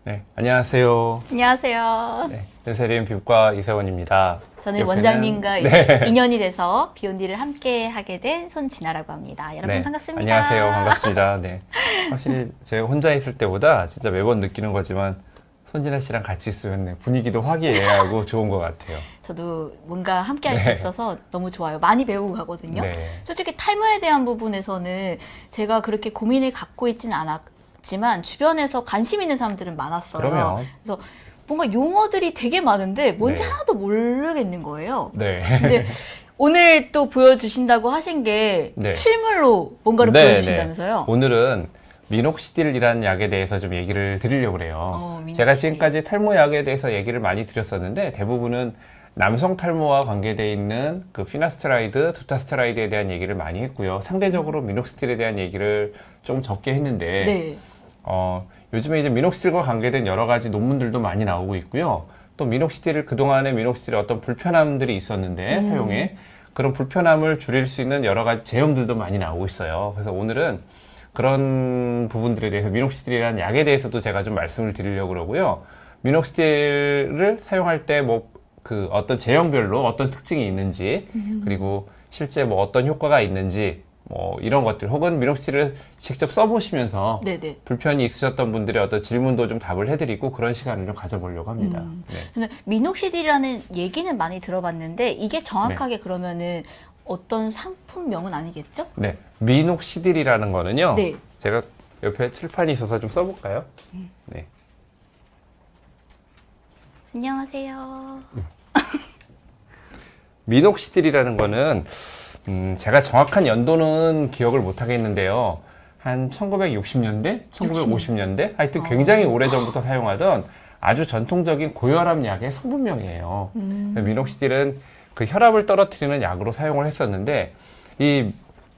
네, 안녕하세요. 안녕하세요. 네, 센세리움 피부과 이세원입니다. 저는 옆에는- 원장님과 네. 인연이 돼서 비욘디를 함께 하게 된 손진아라고 합니다. 여러분 네, 반갑습니다. 안녕하세요. 반갑습니다. 네, 사실 제가 혼자 있을 때보다 진짜 매번 느끼는 거지만 손진아 씨랑 같이 있으면 네, 분위기도 화기애애하고 좋은 것 같아요. 저도 뭔가 함께 할 수 네. 있어서 너무 좋아요. 많이 배우고 가거든요. 네, 솔직히 탈모에 대한 부분에서는 제가 그렇게 고민을 갖고 있지는 않았지만 주변에서 관심 있는 사람들은 많았어요. 그러면 그래서 뭔가 용어들이 되게 많은데 뭔지 네. 하나도 모르겠는 거예요. 네, 근데 오늘 또 보여주신다고 하신 게 네. 실물로 뭔가를 네, 보여주신다면서요? 오늘은 미녹시딜이라는 약에 대해서 좀 얘기를 드리려고 그래요. 미녹시딜. 제가 지금까지 탈모 약에 대해서 얘기를 많이 드렸었는데 대부분은 남성 탈모와 관계되어 있는 그 피나스트라이드, 두타스트라이드에 대한 얘기를 많이 했고요. 상대적으로 미녹시딜에 대한 얘기를 좀 적게 했는데 네. 요즘에 이제 미녹시딜과 관계된 여러 가지 논문들도 많이 나오고 있고요. 또 미녹시딜을 그동안에 미녹시딜의 어떤 불편함들이 있었는데 사용에 그런 불편함을 줄일 수 있는 여러 가지 제형들도 많이 나오고 있어요. 그래서 오늘은 그런 부분들에 대해서 미녹시딜이라는 약에 대해서도 제가 좀 말씀을 드리려고 그러고요. 미녹시딜을 사용할 때 뭐 그 어떤 제형별로 어떤 특징이 있는지 그리고 실제 뭐 어떤 효과가 있는지 뭐 이런 것들 혹은 미녹시딜을 직접 써보시면서 네네. 불편이 있으셨던 분들의 어떤 질문도 좀 답을 해드리고 그런 시간을 좀 가져보려고 합니다. 네. 저는 미녹시딜이라는 얘기는 많이 들어봤는데 이게 정확하게 그러면은 어떤 상품명은 아니겠죠? 네, 미녹시딜이라는 거는요. 네. 제가 옆에 칠판이 있어서 좀 써볼까요? 네. 안녕하세요. 미녹시딜이라는 거는 제가 정확한 연도는 기억을 못 하겠는데요. 한 1960년대, 1950년대 하여튼 굉장히 오래전부터 사용하던 아주 전통적인 고혈압 약의 성분명이에요. 미녹시딜은 그 혈압을 떨어뜨리는 약으로 사용을 했었는데 이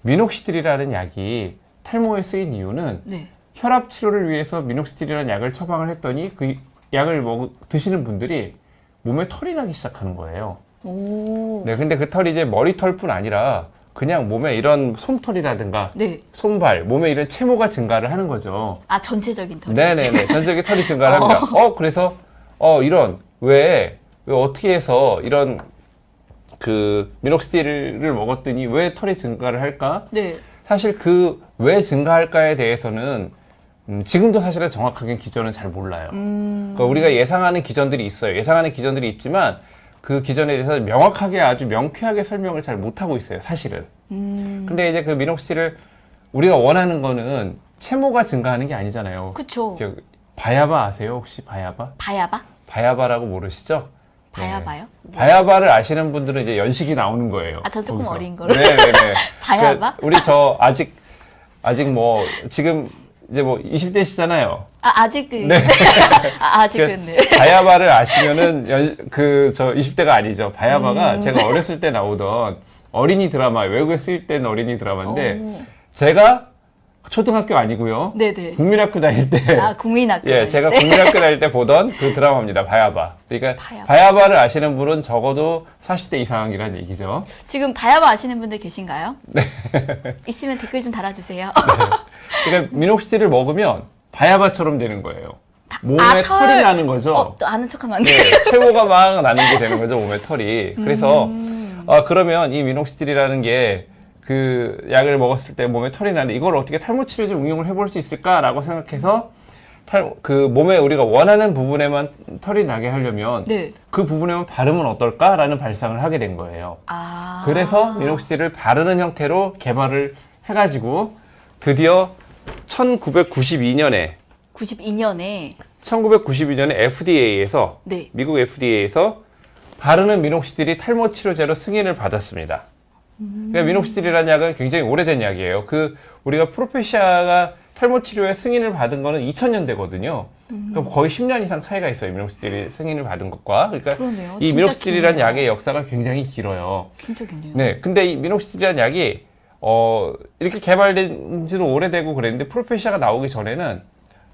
미녹시딜이라는 약이 탈모에 쓰인 이유는 네. 혈압 치료를 위해서 미녹시딜이라는 약을 처방을 했더니 그 약을 드시는 분들이 몸에 털이 나기 시작하는 거예요. 오. 네, 근데 그 털이 이제 머리털뿐 아니라 그냥 몸에 이런 솜털이라든가 네. 손발, 몸에 이런 채모가 증가를 하는 거죠. 아, 전체적인 털이. 네네네. 전적인 털이 증가를 합니다. 그래서, 왜 어떻게 해서 이런 그 미녹시딜을 먹었더니 왜 털이 증가를 할까? 네. 사실 그 왜 증가할까에 대해서는 지금도 사실은 정확하게 기전은 잘 몰라요. 그러니까 우리가 예상하는 기전들이 있어요. 예상하는 기전들이 있지만 그 기전에 대해서 명확하게 아주 명쾌하게 설명을 잘 못하고 있어요. 사실은. 근데 이제 그 미녹시딜을 우리가 원하는 거는 채모가 증가하는 게 아니잖아요. 그쵸. 바야바 아세요? 혹시 바야바? 바야바? 바야바라고 모르시죠? 바야바요? 바야바를 아시는 분들은 이제 연식이 나오는 거예요. 아, 저 조금 거기서. 어린 거로. 네네네. 바야바? 우리 아직 뭐 지금 이제 뭐 20대시잖아요. 아, 아직은. 네. 아직은. 네. 바야바를 아시면은 저 20대가 아니죠. 바야바가 제가 어렸을 때 나오던 어린이 드라마, 외국에 수입된 어린이 드라마인데 오. 제가 초등학교 아니고요. 네네. 국민학교 다닐 때 아, 국민학교. 예, 다닐 제가 때? 국민학교 다닐 때 보던 그 드라마입니다. 바야바. 그러니까 바야바를 아시는 분은 적어도 40대 이상이라는 얘기죠. 지금 바야바 아시는 분들 계신가요? 네. 있으면 댓글 좀 달아주세요. 그러니까 미녹시딜을 먹으면 바야바처럼 되는 거예요. 몸에 아, 털이 나는 거죠. 또 아는 척하면 안 돼. 네, 채모가 막 나는 게 되는 거죠, 몸에 털이. 그래서 그러면 이 미녹시딜이라는 게 그 약을 먹었을 때 몸에 털이 나는데 이걸 어떻게 탈모 치료제 응용을 해볼 수 있을까라고 생각해서 그 몸에 우리가 원하는 부분에만 털이 나게 하려면 네. 그 부분에만 바르면 어떨까라는 발상을 하게 된 거예요. 아. 그래서 미녹시딜을 바르는 형태로 개발을 해가지고 드디어 1992년에 92년에 FDA에서 네. 미국 FDA에서 바르는 미녹시딜이 탈모 치료제로 승인을 받았습니다. 그러니까 미녹시딜이라는 약은 굉장히 오래된 약이에요. 우리가 프로페시아가 탈모 치료에 승인을 받은 거는 2000년대거든요. 그럼 거의 10년 이상 차이가 있어요. 미녹시딜이 승인을 받은 것과. 그러니까 그러네요. 이 진짜 미녹시딜이라는 기네요. 약의 역사가 굉장히 길어요. 진짜 기네요. 네, 근데 이 미녹시딜이라는 약이 이렇게 개발된 지도 오래되고 그랬는데 프로페시아가 나오기 전에는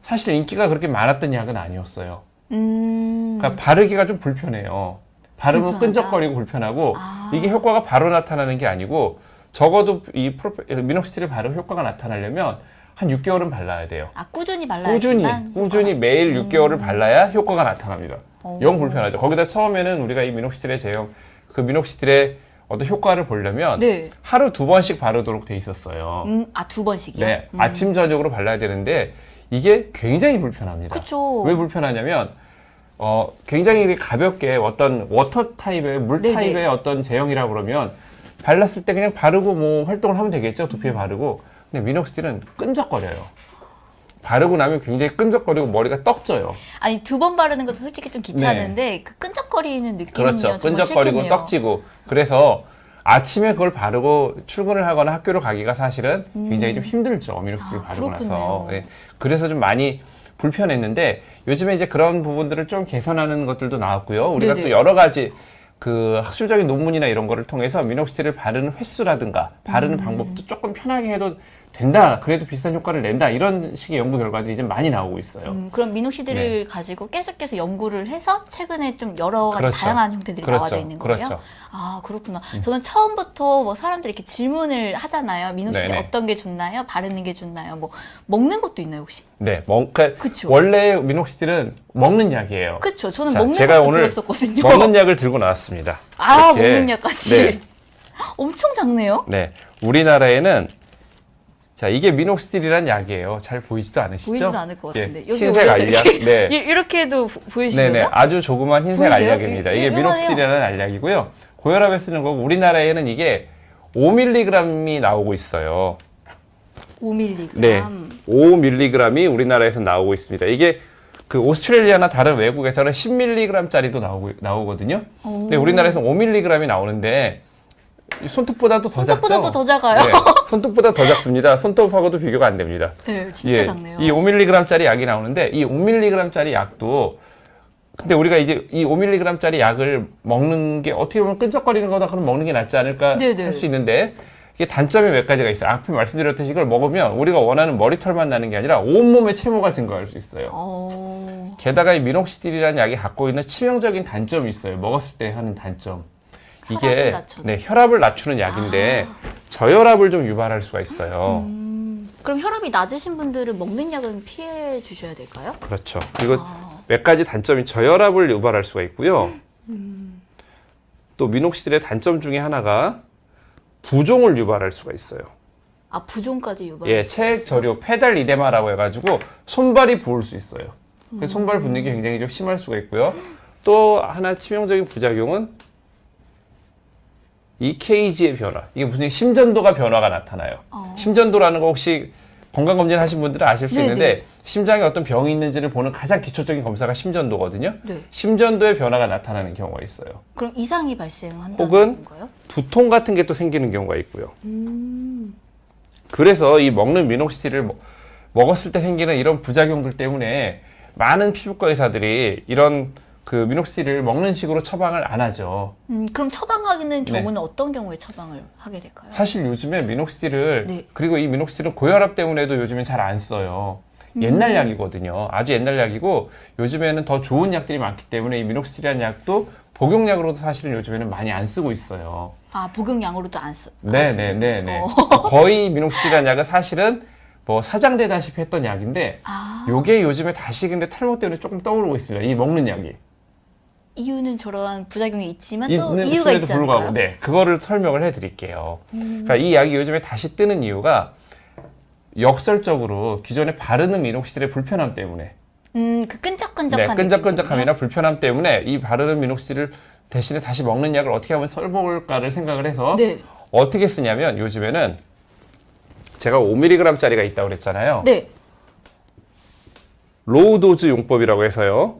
사실 인기가 그렇게 많았던 약은 아니었어요. 그러니까 바르기가 좀 불편해요. 바르면 불편하다? 끈적거리고 불편하고 이게 효과가 바로 나타나는 게 아니고 적어도 이 미녹시딜을 바르면 효과가 나타나려면 한 6개월은 발라야 돼요. 아, 꾸준히 발라야지만 꾸준히 매일 6개월을 발라야 효과가 나타납니다. 오. 영 불편하죠. 거기다 처음에는 우리가 이 미녹시딜의 제형, 그 미녹시딜의 어떤 효과를 보려면 네. 하루 2번씩 바르도록 돼 있었어요. 아, 2번씩이요? 네, 아침 저녁으로 발라야 되는데 이게 굉장히 불편합니다. 그쵸. 왜 불편하냐면 굉장히 가볍게 어떤 워터 타입의 물 네네. 타입의 어떤 제형이라고 그러면 발랐을 때 그냥 바르고 뭐 활동을 하면 되겠죠. 두피에 바르고. 근데 미녹시딜은 끈적거려요. 바르고 나면 굉장히 끈적거리고 머리가 떡져요. 아니, 2번 바르는 것도 솔직히 좀 귀찮은데 그 끈적거리는 느낌이요. 그렇죠. 정말 끈적거리고 싫겠네요. 떡지고. 그래서 아침에 그걸 바르고 출근을 하거나 학교를 가기가 사실은 굉장히 좀 힘들죠. 미녹시딜 아, 바르고 그렇군요. 나서. 네. 그래서 좀 많이 불편했는데 요즘에 이제 그런 부분들을 좀 개선하는 것들도 나왔고요. 우리가 네네. 또 여러 가지 그 학술적인 논문이나 이런 거를 통해서 미녹시딜을 바르는 횟수라든가 바르는 방법도 조금 편하게 해도 된다. 그래도 비슷한 효과를 낸다. 이런 식의 연구 결과들이 이제 많이 나오고 있어요. 그럼 미녹시딜을 가지고 계속해서 연구를 해서 최근에 좀 여러 가지 그렇죠. 다양한 형태들이 나와져 있는 거예요? 그렇죠. 아, 그렇구나. 저는 처음부터 뭐 사람들이 이렇게 질문을 하잖아요. 미녹시딜 네네. 어떤 게 좋나요? 바르는 게 좋나요? 뭐 먹는 것도 있나요, 혹시? 네, 그러니까 그쵸. 원래 미녹시딜은 먹는 약이에요. 그렇죠. 저는 자, 먹는 제가 것도 오늘 들었었거든요. 먹는 약을 들고 나왔습니다. 아, 이렇게. 먹는 약까지. 네. 엄청 작네요. 네, 우리나라에는 자 이게 미녹시딜이란 약이에요. 잘 보이지도 않으시죠? 보이지도 않을 것 같은데. 예, 여기 흰색 올려서 알약. 이렇게, 네, 이렇게도 보이시나요? 네네, 아주 조그만 흰색 보이세요? 알약입니다. 이게 요만해요. 미녹시딜이라는 알약이고요. 고혈압에 쓰는 거고 우리나라에는 이게 5mg이 나오고 있어요. 5mg. 네, 5mg이 우리나라에서 나오고 있습니다. 이게 그 오스트레일리아나 다른 외국에서는 10mg짜리도 나오거든요. 근데 우리나라에서는 5mg이 나오는데 이 손톱보다도 더 작죠? 손톱보다도 더 작아요. 네, 손톱보다 더 작습니다. 손톱하고도 비교가 안 됩니다. 네, 진짜 예, 작네요. 이 5mg짜리 약이 나오는데 이 5mg짜리 약도 근데 우리가 이제 이 5mg짜리 약을 먹는 게 어떻게 보면 끈적거리는 거다 그럼 먹는 게 낫지 않을까 네네. 할 수 있는데 이게 단점이 몇 가지가 있어요. 앞에 말씀드렸듯이 이걸 먹으면 우리가 원하는 머리털만 나는 게 아니라 온몸에 체모가 증가할 수 있어요. 게다가 이 미녹시딜이라는 약이 갖고 있는 치명적인 단점이 있어요. 먹었을 때 하는 단점. 이게 혈압을 낮춰. 네, 혈압을 낮추는 약인데 저혈압을 좀 유발할 수가 있어요. 그럼 혈압이 낮으신 분들은 먹는 약은 피해 주셔야 될까요? 그렇죠. 그리고 몇 가지 단점이 저혈압을 유발할 수가 있고요. 또 미녹시딜의 단점 중에 하나가 부종을 유발할 수가 있어요. 아, 부종까지 유발. 예, 체액 저류, 페달 이데마라고 해가지고 손발이 부을 수 있어요. 그래서 손발 붓는 게 굉장히 좀 심할 수가 있고요. 또 하나 치명적인 부작용은 EKG의 변화. 이게 무슨 심전도가 변화가 나타나요. 심전도라는 거 혹시 건강검진 하신 분들은 아실 수 네네. 있는데 심장에 어떤 병이 있는지를 보는 가장 기초적인 검사가 심전도거든요. 네. 심전도의 변화가 나타나는 경우가 있어요. 그럼 이상이 발생한다는 혹은 건가요? 두통 같은 게 또 생기는 경우가 있고요. 그래서 이 먹는 미녹시딜을 먹었을 때 생기는 이런 부작용들 때문에 많은 피부과 의사들이 이런 그 미녹시딜을 먹는 식으로 처방을 안 하죠. 그럼 처방하는 네. 경우는 어떤 경우에 처방을 하게 될까요? 사실 요즘에 미녹시딜을 네. 그리고 이 미녹시딜은 고혈압 때문에도 요즘엔 잘 안 써요. 옛날 약이거든요. 아주 옛날 약이고 요즘에는 더 좋은 약들이 많기 때문에 이 미녹시딜이라는 약도 복용약으로도 사실은 요즘에는 많이 안 쓰고 있어요. 아, 복용량으로도 안 써. 네네네네. 거의 미녹시딜이라는 약은 사실은 뭐 사장되다시피 했던 약인데 요게 요즘에 다시 근데 탈모 때문에 조금 떠오르고 있습니다. 이 먹는 약이. 이유는 저러한 부작용이 있지만 또 있는 이유가 수에도 있지 불구하고 않을까요? 네, 그거를 설명을 해드릴게요. 그러니까 이 약이 요즘에 다시 뜨는 이유가 역설적으로 기존에 바르는 미녹시딜의 불편함 때문에 그 끈적끈적한 네, 끈적끈적함이나 불편함 때문에 이 바르는 미녹시딜을 대신에 다시 먹는 약을 어떻게 하면 써볼까를 생각을 해서 네. 어떻게 쓰냐면 요즘에는 제가 5mg짜리가 있다고 그랬잖아요. 네. 로우 도즈 용법이라고 해서요.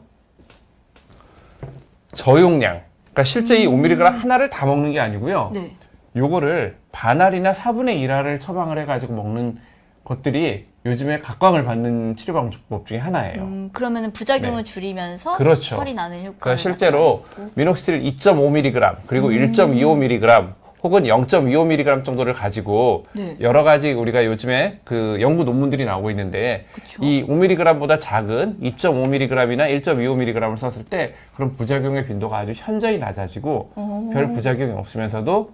저용량. 그러니까 실제 이 5mg 하나를 다 먹는 게 아니고요. 네. 요거를 반알이나 4분의 1알을 처방을 해가지고 먹는 것들이 요즘에 각광을 받는 치료 방법 중에 하나예요. 그러면은 부작용을 네. 줄이면서 그렇죠. 털이 나는 효과를 그러니까 실제로 나타내고. 미녹시딜 2.5mg 그리고 1.25mg 혹은 0.25mg 정도를 가지고 네. 여러 가지 우리가 요즘에 그 연구 논문들이 나오고 있는데 그쵸. 이 5mg보다 작은 2.5mg이나 1.25mg을 썼을 때 그런 부작용의 빈도가 아주 현저히 낮아지고 별 부작용이 없으면서도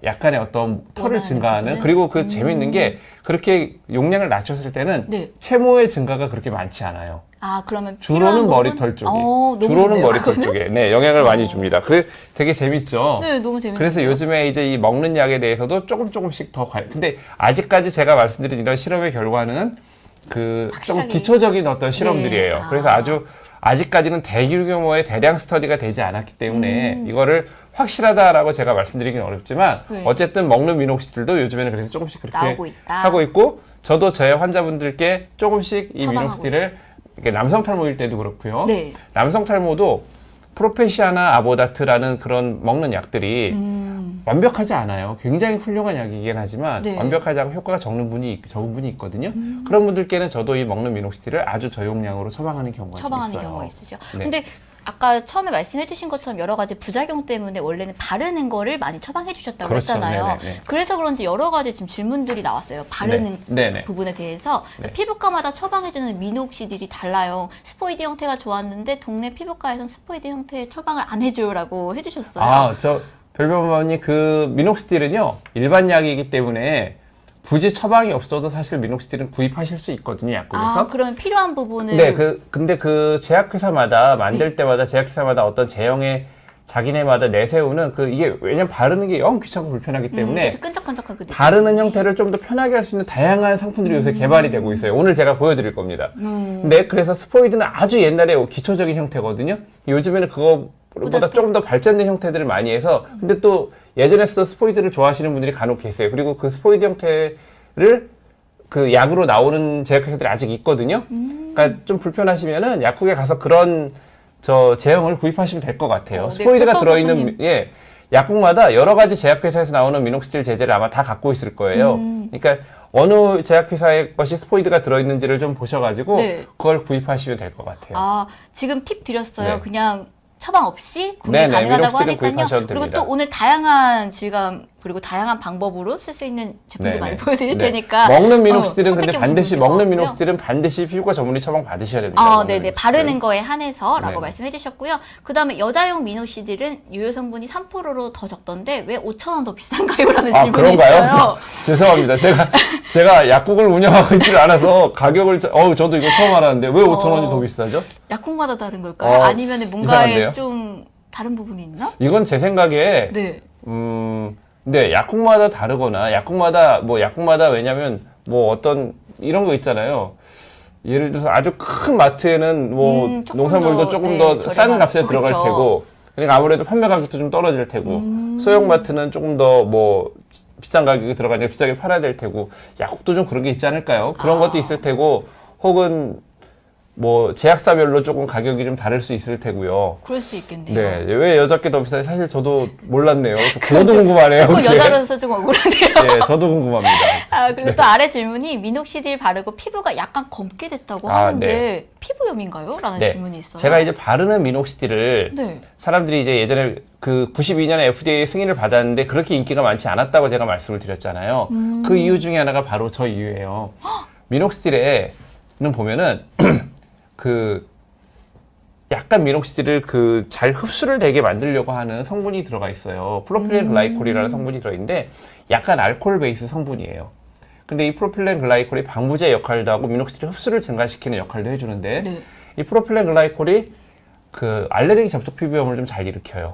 약간의 어떤 털을 원하는 증가하는 부분은? 그리고 그 재밌는 게 그렇게 용량을 낮췄을 때는 네. 채모의 증가가 그렇게 많지 않아요. 아, 그러면 주로는 필요한 머리털 쪽에, 너무 주로는 좋네요, 머리털 그거는? 쪽에 네, 영향을 많이 줍니다. 그래 되게 재밌죠. 네, 너무 재밌네요. 그래서 요즘에 이제 이 먹는 약에 대해서도 조금씩 더 근데 아직까지 제가 말씀드린 이런 실험의 결과는 그 좀 확실하게. 기초적인 어떤 실험들이에요. 네. 그래서 아직까지는 대규모의 대량 스터디가 되지 않았기 때문에 이거를 확실하다라고 제가 말씀드리기는 어렵지만 네. 어쨌든 먹는 미녹시딜도 요즘에는 그래서 조금씩 그렇게 나오고 있다. 하고 있고 저도 저의 환자분들께 조금씩 이 처방하고 미녹시딜을 이렇게 남성 탈모일 때도 그렇고요. 네. 남성 탈모도 프로페시아나 아보다트라는 그런 먹는 약들이 완벽하지 않아요. 굉장히 훌륭한 약이긴 하지만 네. 완벽하지 않고 효과가 적은 분이 있거든요. 그런 분들께는 저도 이 먹는 미녹시딜을 아주 저용량으로 처방하는 경우가 좀 처방하는 있어요. 경우가 있으죠. 네. 근데 아까 처음에 말씀해 주신 것처럼 여러 가지 부작용 때문에 원래는 바르는 거를 많이 처방해 주셨다고 그렇죠. 했잖아요. 네네네. 그래서 그런지 여러 가지 지금 질문들이 나왔어요. 바르는 네. 네네. 부분에 대해서 네. 피부과마다 처방해 주는 미녹시딜이 달라요. 스포이드 형태가 좋았는데 동네 피부과에서는 스포이드 형태의 처방을 안 해줘요라고 해주셨어요. 아, 저 별별머니 그 미녹시딜은요 일반 약이기 때문에 굳이 처방이 없어도 사실 미녹시딜은 구입하실 수 있거든요, 약국에서. 아, 그러면 필요한 부분을 네, 근데 그 제약회사마다 만들 때마다 제약회사마다 어떤 제형의 자기네마다 내세우는 이게 왜냐면 바르는 게 영 귀찮고 불편하기 때문에 계속 끈적끈적하게 바르는 형태를 좀 더 편하게 할 수 있는 다양한 상품들이 요새 개발이 되고 있어요. 오늘 제가 보여드릴 겁니다. 근데 그래서 스포이드는 아주 옛날에 기초적인 형태거든요. 요즘에는 그거보다 조금 더 발전된 형태들을 많이 해서 근데 또 예전에서도 스포이드를 좋아하시는 분들이 간혹 계세요. 그리고 그 스포이드 형태를 그 약으로 나오는 제약회사들이 아직 있거든요. 그러니까 좀 불편하시면은 약국에 가서 그런 제형을 구입하시면 될 것 같아요. 네, 스포이드가 백퍼 들어있는 선생님. 예, 약국마다 여러 가지 제약회사에서 나오는 미녹시딜 제제를 아마 다 갖고 있을 거예요. 그러니까 어느 제약회사의 것이 스포이드가 들어있는지를 좀 보셔가지고 네. 그걸 구입하시면 될 것 같아요. 아, 지금 팁 드렸어요. 네. 그냥 처방 없이 구매 네네, 가능하다고 미녹시딜은 하니까요. 구입하셔도 그리고 됩니다. 또 오늘 다양한 질감 그리고 다양한 방법으로 쓸 수 있는 제품도 네네. 많이 보여드릴 네. 테니까 먹는 미녹시딜은 근데 선택해 반드시 보시면 먹는 좋을 것 미녹시딜은 반드시 피부과 전문의 처방 받으셔야 됩니다. 아, 먹는 네네. 미녹시딜은. 바르는 거에 한해서라고 네네. 말씀해 주셨고요. 그 다음에 여자용 미녹시딜은 유효 성분이 3%로 더 적던데 왜 5,000원 더 비싼가요? 라는 아, 질문이 그런가요? 있어요. 죄송합니다. 제가 약국을 운영하고 있지를 않아서 가격을 저도 이거 처음 알았는데 왜 5,000원이 더 비싸죠? 약국마다 다른 걸까요? 아니면 뭔가에 이상한데요? 좀 다른 부분이 있나? 이건 제 생각에 네. 네, 약국마다 다르거나 약국마다 왜냐면 어떤 이런 거 있잖아요. 예를 들어서 아주 큰 마트에는 조금 농산물도 더, 조금 네, 더 싼 저렴한- 값에 들어갈 그쵸. 테고 그러니까 아무래도 판매 가격도 좀 떨어질 테고 소형 마트는 조금 더 비싼 가격이 들어가니까 비싸게 팔아야 될 테고 약국도 좀 그런 게 있지 않을까요? 그런 것도 있을 테고 혹은 제약사별로 조금 가격이 좀 다를 수 있을 테고요. 그럴 수 있겠네요. 네, 왜 여자께 더 비싸지? 사실 저도 몰랐네요. 저도 궁금하네요. 조금 그게. 여자로서 좀 억울하네요. 네, 저도 궁금합니다. 아, 그리고 또 아래 질문이 미녹시딜 바르고 피부가 약간 검게 됐다고 아, 하는데 네. 피부염인가요? 라는 네, 질문이 있어요. 제가 이제 바르는 미녹시딜을 네. 사람들이 이제 예전에 그 92년에 FDA 승인을 받았는데 그렇게 인기가 많지 않았다고 제가 말씀을 드렸잖아요. 그 이유 중에 하나가 바로 저 이유예요. 미녹시딜에는 보면은 약간 미녹시딜을 잘 흡수를 되게 만들려고 하는 성분이 들어가 있어요. 프로필렌 글라이콜이라는 성분이 들어있는데 약간 알코올 베이스 성분이에요. 근데 이 프로필렌 글라이콜이 방부제 역할도 하고 미녹시딜 흡수를 증가시키는 역할도 해주는데 네. 이 프로필렌 글라이콜이 알레르기 접촉 피부염을 좀 잘 일으켜요.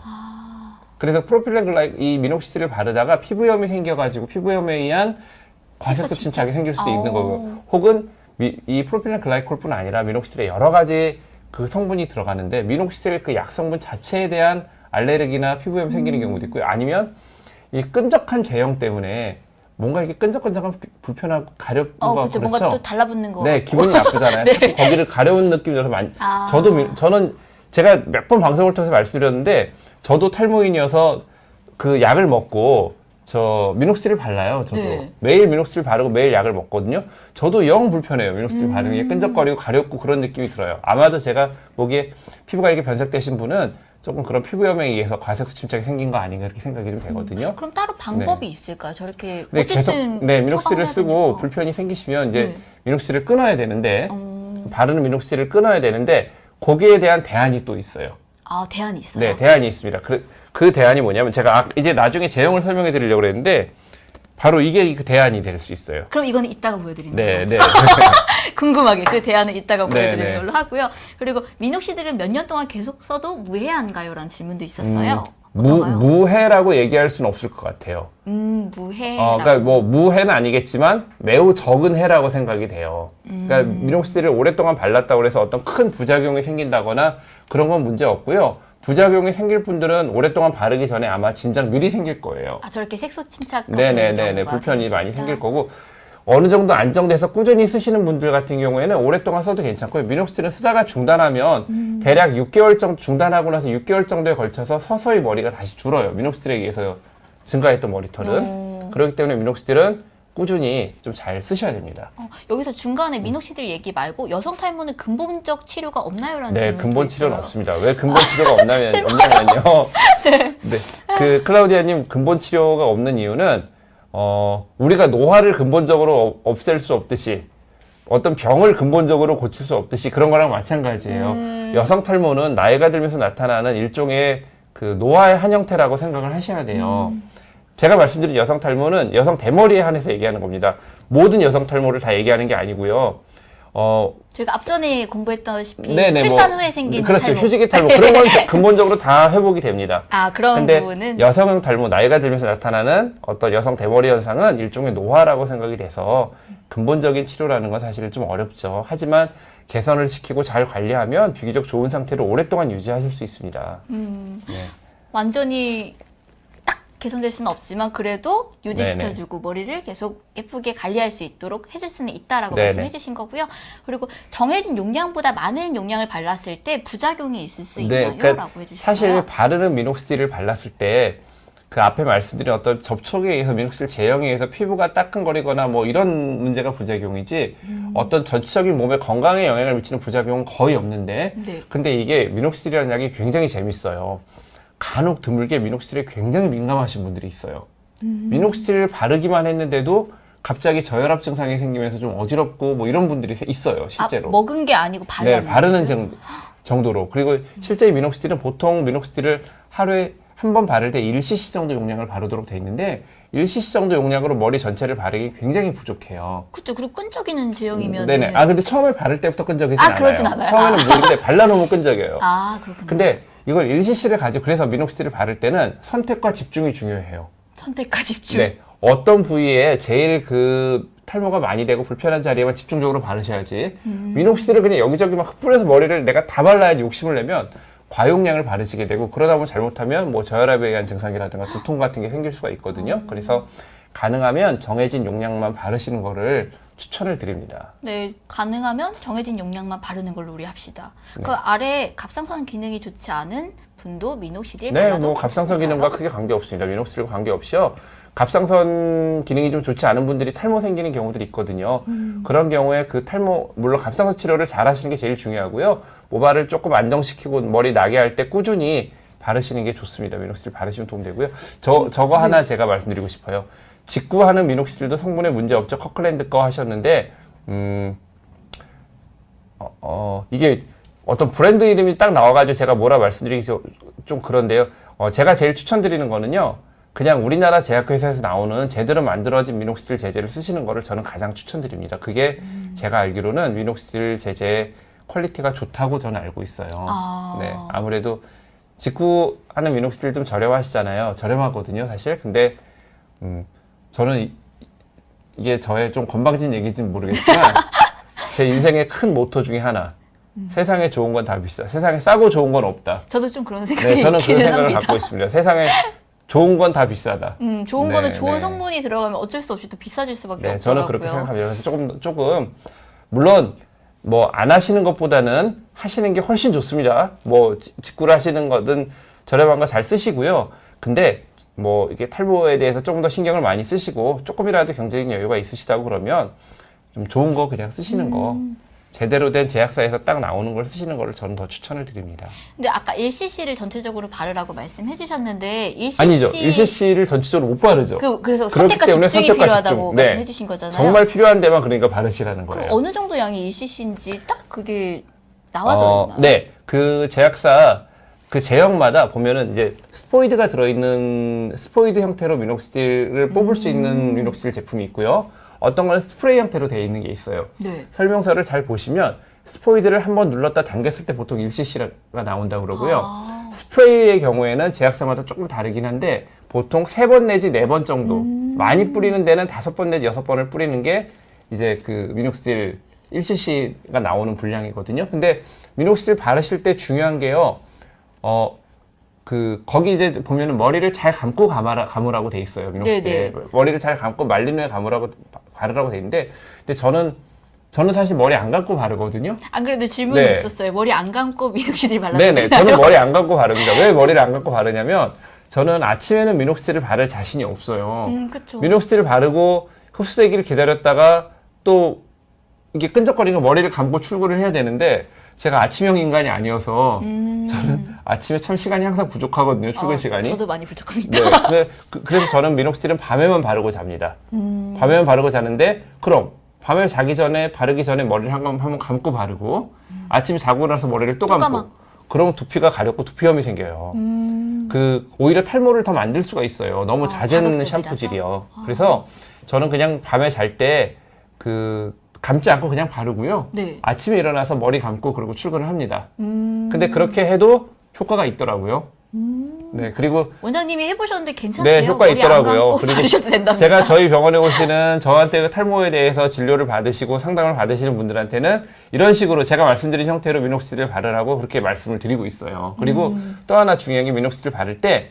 그래서 이 미녹시딜을 바르다가 피부염이 생겨가지고 피부염에 의한 과색소 침착이 생길 수도 있는 거고 혹은 이 프로필렌 글라이콜뿐 아니라 미녹시딜에 여러 가지 성분이 들어가는데 미녹시딜 약 성분 자체에 대한 알레르기나 피부염 생기는 경우도 있고요. 아니면 이 끈적한 제형 때문에 뭔가 이렇게 끈적끈적한 불편하고 가렵고 그렇죠. 뭔가 또 달라붙는 거. 네, 기분이 나쁘잖아요. 자꾸 거기를 가려운 느낌이 들어서 많이. 아. 저는 제가 몇 번 방송을 통해서 말씀드렸는데 저도 탈모인이어서 약을 먹고 미녹시딜을 발라요. 저도 네. 매일 미녹시딜 바르고 매일 약을 먹거든요. 저도 영 불편해요. 미녹시딜 바르는 게 끈적거리고 가렵고 그런 느낌이 들어요. 아마도 제가 보기에 피부가 이렇게 변색되신 분은 조금 그런 피부염에 의해서 과색소 침착이 생긴 거 아닌가 이렇게 생각이 좀 되거든요. 그럼 따로 방법이 있을까요? 저렇게 네, 어쨌든 미녹시딜을 처방을 쓰고 해야 되니까. 불편이 생기시면 이제 네. 미녹시딜을 끊어야 되는데 바르는 미녹시딜을 끊어야 되는데 거기에 대한 대안이 또 있어요. 아, 대안이 있어요? 네, 대안이 있습니다. 그 대안이 뭐냐면 제가 이제 나중에 제형을 설명해 드리려고 그랬는데 바로 이게 그 대안이 될 수 있어요. 그럼 이거는 이따가 보여드리는 네, 거죠? 네. 궁금하게 그 대안은 이따가 보여드리는 네, 네. 걸로 하고요. 그리고 민옥씨들은 몇 년 동안 계속 써도 무해한가요? 라는 질문도 있었어요. 어떤가요? 무해라고 얘기할 수는 없을 것 같아요. 무해. 그러니까 뭐 무해는 아니겠지만 매우 적은 해라고 생각이 돼요. 그러니까 미녹시딜을 오랫동안 발랐다고 해서 어떤 큰 부작용이 생긴다거나 그런 건 문제 없고요. 부작용이 생길 분들은 오랫동안 바르기 전에 아마 진작 미리 생길 거예요. 아, 저렇게 색소 침착 같은 네네네네. 경우가 불편이 많이 생길 수 생길 있다. 거고 어느 정도 안정돼서 꾸준히 쓰시는 분들 같은 경우에는 오랫동안 써도 괜찮고요. 미녹시딜은 쓰다가 중단하면 대략 6개월 정도 중단하고 나서 6개월 정도에 걸쳐서 서서히 머리가 다시 줄어요. 미녹시딜에 의해서 증가했던 머리털은. 그렇기 때문에 미녹시딜은 꾸준히 좀 잘 쓰셔야 됩니다. 여기서 중간에 미녹시딜 얘기 말고 여성 탈모는 근본적 치료가 없나요? 라는 네, 질문도 근본 치료는 있어요. 없습니다. 왜 근본 치료가 없냐면요. 네. 그 클라우디아님 근본 치료가 없는 이유는 우리가 노화를 근본적으로 없앨 수 없듯이 어떤 병을 근본적으로 고칠 수 없듯이 그런 거랑 마찬가지예요. 여성 탈모는 나이가 들면서 나타나는 일종의 그 노화의 한 형태라고 생각을 하셔야 돼요. 제가 말씀드린 여성 탈모는 여성 대머리에 한해서 얘기하는 겁니다. 모든 여성 탈모를 다 얘기하는 게 아니고요. 저희가 앞전에 공부했다시피 네네, 출산 후에 생기는 그렇죠. 탈모. 휴지기 탈모 그런 건 근본적으로 다 회복이 됩니다. 아, 그런 근데 부분은 여성형 탈모, 나이가 들면서 나타나는 어떤 여성 대머리 현상은 일종의 노화라고 생각이 돼서 근본적인 치료라는 건 사실 좀 어렵죠. 하지만 개선을 시키고 잘 관리하면 비교적 좋은 상태를 오랫동안 유지하실 수 있습니다. 네. 완전히 딱 개선될 수는 없지만 그래도 유지시켜주고 머리를 계속 예쁘게 관리할 수 있도록 해줄 수는 있다라고 네네. 말씀해 주신 거고요. 그리고 정해진 용량보다 많은 용량을 발랐을 때 부작용이 있을 수 있나요? 그러니까 라고 해주셨어요. 사실 바르는 미녹시딜을 발랐을 때 그 앞에 말씀드린 어떤 접촉에 의해서 미녹시딜 제형에 의해서 피부가 따끔거리거나 뭐 이런 문제가 부작용이지 어떤 전체적인 몸에 건강에 영향을 미치는 부작용은 거의 없는데 네. 근데 이게 미녹시딜이라는 약이 굉장히 재밌어요. 간혹 드물게 미녹시딜에 굉장히 민감하신 분들이 있어요. 미녹시딜을 바르기만 했는데도 갑자기 저혈압 증상이 생기면서 좀 어지럽고 뭐 이런 분들이 있어요, 실제로. 아, 먹은 게 아니고 발랐는데. 네, 바르는 정도로. 그리고 실제 미녹시딜은 보통 미녹시딜을 하루에 한 번 바를 때 1cc 정도 용량을 바르도록 돼 있는데 1cc 정도 용량으로 머리 전체를 바르기 굉장히 부족해요. 그렇죠. 그리고 끈적이는 제형이면 네네. 근데 처음에 바를 때부터 끈적이진 않아요. 그러진 않아요. 처음에는 모르는데 발라놓으면 끈적여요. 그렇군요. 근데 이걸 1cc를 가지고 그래서 미녹시딜을 바를 때는 선택과 집중이 중요해요. 선택과 집중. 네. 어떤 부위에 제일 그 탈모가 많이 되고 불편한 자리에만 집중적으로 바르셔야지 미녹시딜을 그냥 여기저기 막 뿌려서 머리를 내가 다 발라야지 욕심을 내면 과용량을 바르시게 되고 그러다 보면 잘못하면 뭐 저혈압에 의한 증상이라든가 두통 같은 게 생길 수가 있거든요. 그래서 가능하면 정해진 용량만 바르시는 거를 추천을 드립니다. 네, 가능하면 정해진 용량만 바르는 걸로 우리 합시다. 네. 그 아래 갑상선 기능이 좋지 않은 분도 미녹시딜 네, 발라도 뭐 갑상선 괜찮을까요? 기능과 크게 관계없습니다. 미녹시딜과 관계없이요. 갑상선 기능이 좀 좋지 않은 분들이 탈모 생기는 경우들이 있거든요. 그런 경우에 그 탈모, 물론 갑상선 치료를 잘 하시는 게 제일 중요하고요. 모발을 조금 안정시키고 머리 나게 할 때 꾸준히 바르시는 게 좋습니다. 미녹시딜 바르시면 도움되고요. 저거 하나 제가 말씀드리고 싶어요. 직구하는 미녹시딜도 성분에 문제 없죠. 커클랜드 거 하셨는데, 이게 어떤 브랜드 이름이 딱 나와가지고 제가 뭐라 말씀드리기 좀 그런데요. 제가 제일 추천드리는 거는요. 그냥 우리나라 제약회사에서 나오는 제대로 만들어진 미녹시딜 제제를 쓰시는 거를 저는 가장 추천드립니다. 그게 제가 알기로는 미녹시딜 제제의 퀄리티가 좋다고 저는 알고 있어요. 네, 아무래도 직구하는 미녹시딜 좀 저렴하시잖아요. 저렴하거든요, 사실. 근데 저는 이게 저의 좀 건방진 얘기인지는 모르겠지만 제 인생의 큰 모토 중에 하나. 세상에 좋은 건 다 비싸. 세상에 싸고 좋은 건 없다. 저도 좀 그런 생각이 네, 저는 그런 있기는 생각을 합니다. 갖고 있습니다. 세상에 좋은 건 다 비싸다. 좋은 네, 거는 좋은 네. 성분이 들어가면 어쩔 수 없이 또 비싸질 수밖에 네, 없더라고요. 저는 그렇게 생각합니다. 그래서 조금 물론 뭐 안 하시는 것보다는 하시는 게 훨씬 좋습니다. 뭐 직구를 하시는 거든 저렴한 거 잘 쓰시고요. 근데 뭐 이게 탈모에 대해서 조금 더 신경을 많이 쓰시고 조금이라도 경제적인 여유가 있으시다고 그러면 좀 좋은 거 그냥 쓰시는 거. 제대로 된 제약사에서 딱 나오는 걸 쓰시는 거를 저는 더 추천을 드립니다. 근데 아까 1cc를 전체적으로 바르라고 말씀해 주셨는데 1cc 아니죠. 1cc를 전체적으로 못 바르죠. 그래서 그렇기 선택과 때문에 집중이 선택과 필요하다고 집중. 네. 말씀해 주신 거잖아요. 정말 필요한 데만 그러니까 바르시라는 그 거예요. 어느 정도 양이 1cc인지 딱 그게 나와져 있나요? 네. 그 제약사 그 제형마다 보면은 이제 스포이드가 들어있는 스포이드 형태로 미녹시딜을 뽑을 수 있는 미녹시딜 제품이 있고요. 어떤 건 스프레이 형태로 되어 있는 게 있어요. 네. 설명서를 잘 보시면 스포이드를 한번 눌렀다 당겼을 때 보통 1cc가 나온다고 그러고요. 아. 스프레이의 경우에는 제약사마다 조금 다르긴 한데 보통 3번 내지 4번 정도 많이 뿌리는 데는 5번 내지 6번을 뿌리는 게 이제 그 미녹시딜 1cc가 나오는 분량이거든요. 근데 미녹시딜 바르실 때 중요한 게요. 거기 이제 보면은 머리를 잘 감고 감으라고 돼 있어요. 미녹시딜. 네네. 머리를 잘 감고 말린 후에 바르라고 돼 있는데 근데 저는 사실 머리 안 감고 바르거든요. 안 그래도 질문이 네. 있었어요. 머리 안 감고 미녹시딜 발라도 네네. 되나요? 저는 머리 안 감고 바릅니다. 왜 머리를 안 감고 바르냐면 저는 아침에는 미녹시딜을 바를 자신이 없어요. 그쵸. 미녹시딜을 바르고 흡수되기를 기다렸다가 또 이게 끈적거리는 머리를 감고 출근을 해야 되는데 제가 아침형 인간이 아니어서 저는 아침에 참 시간이 항상 부족하거든요. 출근 시간이. 저도 많이 부족합니다. 네. 그래서 저는 미녹시딜은 밤에만 바르고 잡니다. 밤에만 바르고 자는데 그럼 밤에 자기 전에 바르기 전에 머리를 한번 감고 바르고 아침에 자고 나서 머리를 또 감고 감아. 그러면 두피가 가렵고 두피염이 생겨요. 오히려 탈모를 더 만들 수가 있어요. 너무 잦은 자극적이라서? 샴푸질이요. 그래서 저는 그냥 밤에 잘 때 감지 않고 그냥 바르고요. 네. 아침에 일어나서 머리 감고 그러고 출근을 합니다. 근데 그렇게 해도 효과가 있더라고요. 네, 그리고 원장님이 해보셨는데 괜찮대요. 네, 효과 머리 안 있더라고요. 감고 그리고 바르셔도 된답니다. 제가 저희 병원에 오시는 저한테 탈모에 대해서 진료를 받으시고 상담을 받으시는 분들한테는 이런 식으로 제가 말씀드린 형태로 미녹시딜을 바르라고 그렇게 말씀을 드리고 있어요. 그리고 또 하나 중요한 게 미녹시딜 바를 때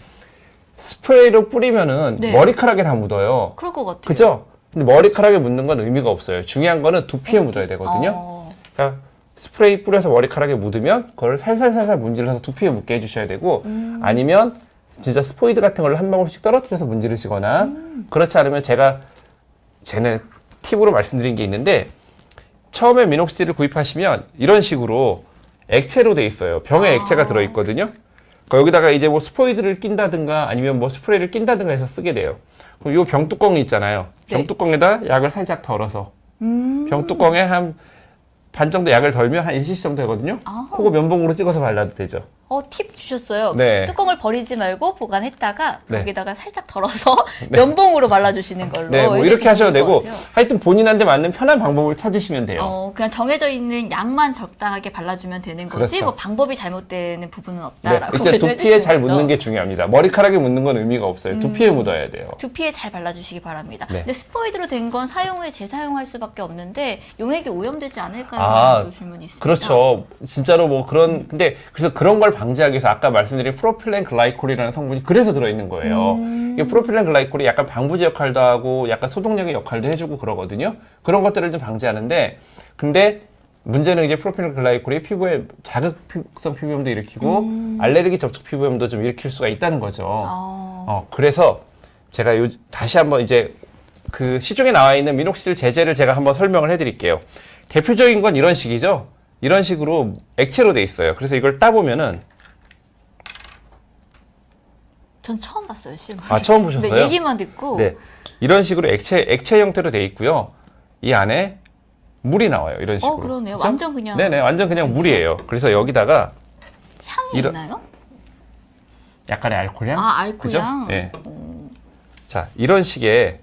스프레이로 뿌리면은 네. 머리카락에 다 묻어요. 그럴 것 같아요. 그죠? 근데 머리카락에 묻는 건 의미가 없어요. 중요한 거는 두피에 묻어야 되거든요. 그러니까 스프레이 뿌려서 머리카락에 묻으면 그걸 살살살살 문질러서 두피에 묻게 해주셔야 되고 아니면 진짜 스포이드 같은 걸로 한 방울씩 떨어뜨려서 문지르시거나 그렇지 않으면 제가 쟤네 팁으로 말씀드린 게 있는데 처음에 미녹시딜을 구입하시면 이런 식으로 액체로 돼 있어요. 병에 액체가 들어있거든요. 여기다가 이제 뭐 스포이드를 낀다든가 아니면 뭐 스프레이를 낀다든가 해서 쓰게 돼요. 그럼 요 병뚜껑이 있잖아요. 네. 병뚜껑에다 약을 살짝 덜어서 병뚜껑에 한 반 정도 약을 덜면 한 1cc 정도 되거든요. 그거 면봉으로 찍어서 발라도 되죠. 팁 주셨어요. 네. 뚜껑을 버리지 말고 보관했다가 네. 거기다가 살짝 덜어서 면봉으로 발라주시는 걸로. 네, 뭐 이렇게 해주시면 하셔도 좋을 것 되고 같아요. 하여튼 본인한테 맞는 편한 방법을 찾으시면 돼요. 그냥 정해져 있는 약만 적당하게 발라주면 되는 거지 그렇죠. 뭐 방법이 잘못되는 부분은 네, 없다라고 이제 말씀해 두피에 잘 주시는 거죠. 묻는 게 중요합니다. 머리카락에 묻는 건 의미가 없어요. 두피에 묻어야 돼요. 두피에 잘 발라주시기 바랍니다. 네. 근데 스포이드로 된 건 사용 후에 재사용할 수밖에 없는데 용액이 오염되지 않을까요? 아, 라는 질문이 있습니다. 그렇죠. 진짜로 뭐 근데 그래서 그런 걸 방지하기 위해서 아까 말씀드린 프로필렌 글라이콜이라는 성분이 그래서 들어있는 거예요. 이 프로필렌 글라이콜이 약간 방부제 역할도 하고 약간 소독약의 역할도 해주고 그러거든요. 그런 것들을 좀 방지하는데 근데 문제는 이제 프로필렌 글라이콜이 피부에 자극성 피부염도 일으키고 알레르기 접촉 피부염도 좀 일으킬 수가 있다는 거죠. 그래서 제가 다시 한번 이제 그 시중에 나와 있는 미녹시딜 제제를 제가 한번 설명을 해드릴게요. 대표적인 건 이런 식이죠. 이런 식으로 액체로 돼 있어요. 그래서 이걸 따보면은 전 처음 봤어요, 실물. 처음 보셨어요? 네, 얘기만 듣고. 네, 이런 식으로 액체 형태로 돼 있고요. 이 안에 물이 나와요. 이런 식으로. 그러네요. 그죠? 완전 그냥. 네네, 완전 그냥 물이에요. 그래서 여기다가 향이 있나요? 약간의 알코올향. 알코올향. 그죠? 네. 자, 이런 식의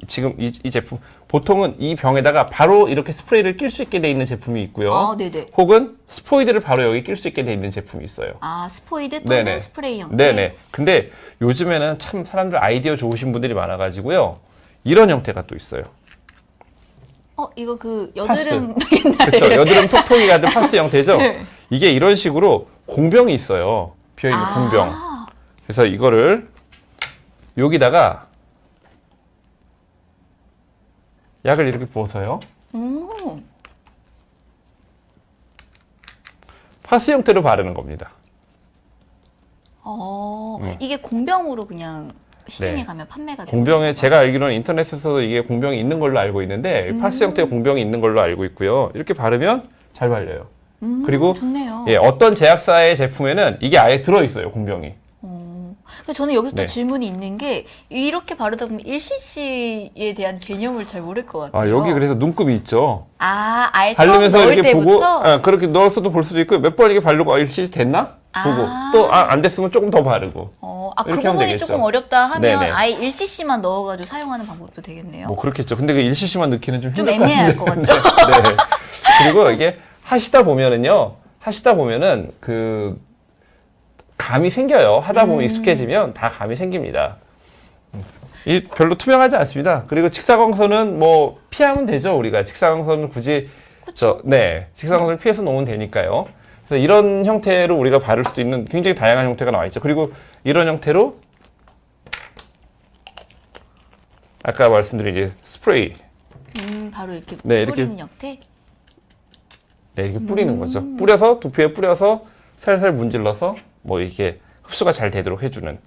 지금 이 제품 보통은 이 병에다가 바로 이렇게 스프레이를 낄 수 있게 돼 있는 제품이 있고요. 네네. 혹은 스포이드를 바로 여기 낄 수 있게 돼 있는 제품이 있어요. 스포이드 또는 네네. 스프레이 형태. 네네. 근데 요즘에는 참 사람들 아이디어 좋으신 분들이 많아가지고요. 이런 형태가 또 있어요. 이거 그 파스. 여드름 옛날에. 그렇죠. 여드름 톡톡이 같은 파스 형태죠. 네. 이게 이런 식으로 공병이 있어요. 비어있는 공병. 그래서 이거를 여기다가 약을 이렇게 부어서요. 파스 형태로 바르는 겁니다. 이게 공병으로 그냥 시중에 네. 가면 판매가 돼요. 공병에 제가 알기로는 인터넷에서도 이게 공병이 있는 걸로 알고 있는데 파스 형태의 공병이 있는 걸로 알고 있고요. 이렇게 바르면 잘 발려요. 그리고 좋네요. 어떤 제약사의 제품에는 이게 아예 들어있어요. 공병이. 근데 저는 여기서 또 네. 질문이 있는 게 이렇게 바르다 보면 1cc에 대한 개념을 잘 모를 것 같아요. 여기 그래서 눈금이 있죠. 아예 처음 바르면서 넣을 이렇게 때부터? 보고 그렇게 넣었어도 볼 수도 있고 몇 번 이렇게 바르고 1cc 됐나? 보고 또 안 됐으면 조금 더 바르고. 그 이렇게 하면 부분이 되겠죠. 조금 어렵다 하면 네네. 아예 1cc만 넣어가지고 사용하는 방법도 되겠네요. 뭐 그렇겠죠. 근데 그 1cc만 넣기는 좀 좀 힘들 것 애매할 같은데. 것 같죠? 네. 그리고 이게 하시다 보면은 그 감이 생겨요. 하다 보면 익숙해지면 다 감이 생깁니다. 이 별로 투명하지 않습니다. 그리고 직사광선은 뭐 피하면 되죠. 우리가 직사광선은 굳이 직사광선을 피해서 놓으면 되니까요. 그래서 이런 형태로 우리가 바를 수도 있는 굉장히 다양한 형태가 나와 있죠. 그리고 이런 형태로 아까 말씀드린 이제 스프레이. 바로 이렇게 네, 뿌리는 형태. 네, 이렇게 뿌리는 거죠. 뿌려서 두피에 뿌려서 살살 문질러서 뭐 이렇게 흡수가 잘 되도록 해주는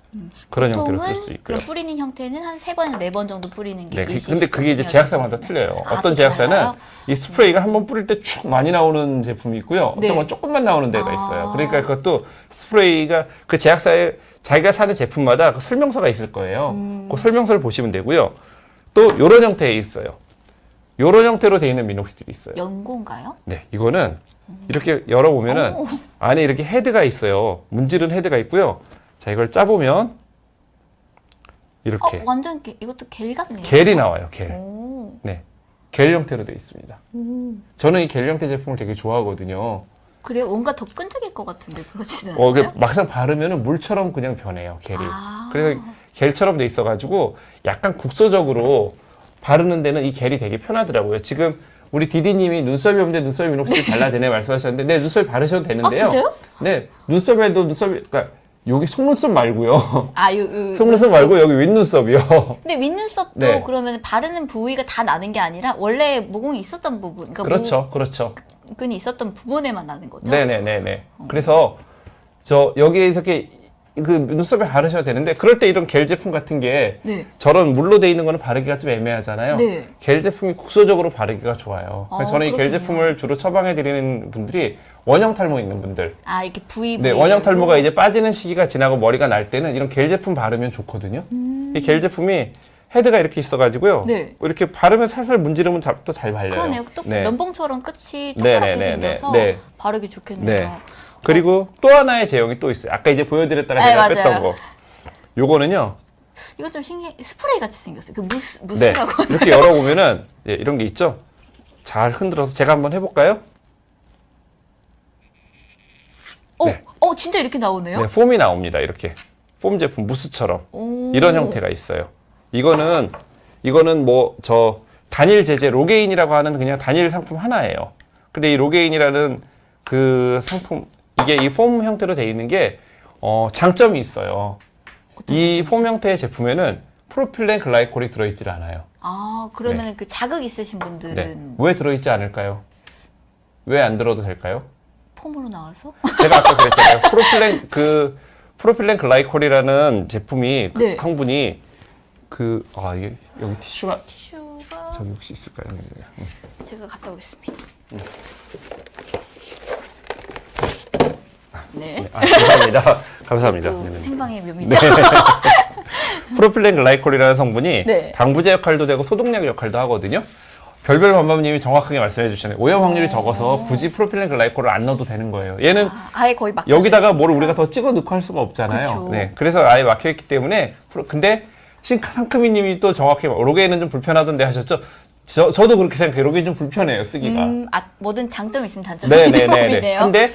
그런 형태로 쓸 수 있고요. 그럼 뿌리는 형태는 한 3번에서 4번 정도 뿌리는 게 네, 근데 그게 이제 제약사마다 틀려요. 어떤 또 제약사는 달라요? 이 스프레이가 한 번 뿌릴 때 쭉 많이 나오는 제품이 있고요. 어떤 네. 건 조금만 나오는 데가 있어요. 그러니까 그것도 스프레이가 그 제약사에 자기가 사는 제품마다 그 설명서가 있을 거예요. 그 설명서를 보시면 되고요. 또 이런 형태에 있어요. 이런 형태로 되어 있는 미녹시딜이 있어요. 연고인가요? 네, 이거는 이렇게 열어보면은 오. 안에 이렇게 헤드가 있어요. 문지른 헤드가 있고요. 자, 이걸 짜보면 이렇게 완전 이것도 겔 같네요. 겔이 나와요. 겔. 오. 네, 겔 형태로 되어 있습니다. 저는 이 겔 형태 제품을 되게 좋아하거든요. 그래요? 뭔가 더 끈적일 것 같은데 그렇지는 않아요? 그 막상 바르면은 물처럼 그냥 변해요. 겔이. 그래서 겔처럼 돼 있어가지고 약간 국소적으로 바르는 데는 이 겔이 되게 편하더라고요. 지금 우리 디디님이 눈썹이 없는데 눈썹 미녹시딜 발라야 되네 말씀하셨는데 네, 눈썹 바르셔도 되는데요. 진짜요? 네, 눈썹에도 그러니까 여기 속눈썹 말고요. 요 속눈썹 말고 여기 윗눈썹이요. 근데 윗눈썹도 네. 그러면 바르는 부위가 다 나는 게 아니라 원래 모공이 있었던 부분, 그러니까 그렇죠. 모근이 있었던 부분에만 나는 거죠? 네네네네. 그래서 여기에서 이렇게 그 눈썹에 바르셔도 되는데 그럴 때 이런 겔 제품 같은 게 네. 저런 물로 돼 있는 거는 바르기가 좀 애매하잖아요. 네. 겔 제품이 국소적으로 바르기가 좋아요. 그래서 저는 이 겔 그렇군요. 제품을 주로 처방해 드리는 분들이 원형 탈모 있는 분들. 이렇게 부위 네, 원형 탈모가 이제 빠지는 시기가 지나고 머리가 날 때는 이런 겔 제품 바르면 좋거든요. 이 겔 제품이 헤드가 이렇게 있어가지고요. 네. 이렇게 바르면 살살 문지르면 또 잘 발려요. 그러네요. 또 네. 면봉처럼 끝이 동그랗게 네네네네. 생겨서 네. 바르기 좋겠네요. 네. 그리고 또 하나의 제형이 또 있어요. 아까 이제 보여드렸다가 네, 제가 맞아요. 뺐던 거. 요거는요. 이거 좀 스프레이 같이 생겼어요. 그 네. 무스라고. 이렇게 열어보면은 이런 게 있죠. 잘 흔들어서 제가 한번 해볼까요? 네. 진짜 이렇게 나오네요. 네, 폼이 나옵니다. 이렇게 폼 제품 무스처럼 오. 이런 형태가 있어요. 이거는 뭐 단일 제제 로게인이라고 하는 그냥 단일 상품 하나예요. 근데 이 로게인이라는 그 상품 이게 이 폼 형태로 되어 있는 게 장점이 있어요. 이 폼 형태의 제품에는 프로필렌 글라이콜이 들어있질 않아요. 그러면 그 자극 있으신 분들은 네. 왜 들어있지 않을까요? 왜 안 들어도 될까요? 폼으로 나와서? 제가 아까 그랬잖아요. 프로필렌 글라이콜이라는 제품이 그 네. 성분이 이게 여기 티슈가 티슈가 저기 혹시 있을까요? 제가 갔다 오겠습니다. 네. 감사합니다. 감사합니다. 또 네네. 생방의 묘미죠. 네. 프로필렌 글라이콜이라는 성분이 네. 방부제 역할도 되고 소독약 역할도 하거든요. 별별 반반님이 정확하게 말씀해 주셨네요. 오염 확률이 적어서 굳이 프로필렌 글라이콜을 안 넣어도 되는 거예요. 얘는 아예 거의 막 여기다가 뭘 우리가 더 찍어 넣고 할 수가 없잖아요. 그쵸. 네, 그래서 아예 막혀 있기 때문에 근데 신카랑크미님이 또 정확히 로게인은 좀 불편하던데 하셨죠. 저도 그렇게 생각해요. 로게인 좀 불편해요 쓰기가. 뭐든 장점이 있으면 단점이 있는 네네네. 법이네요. 근데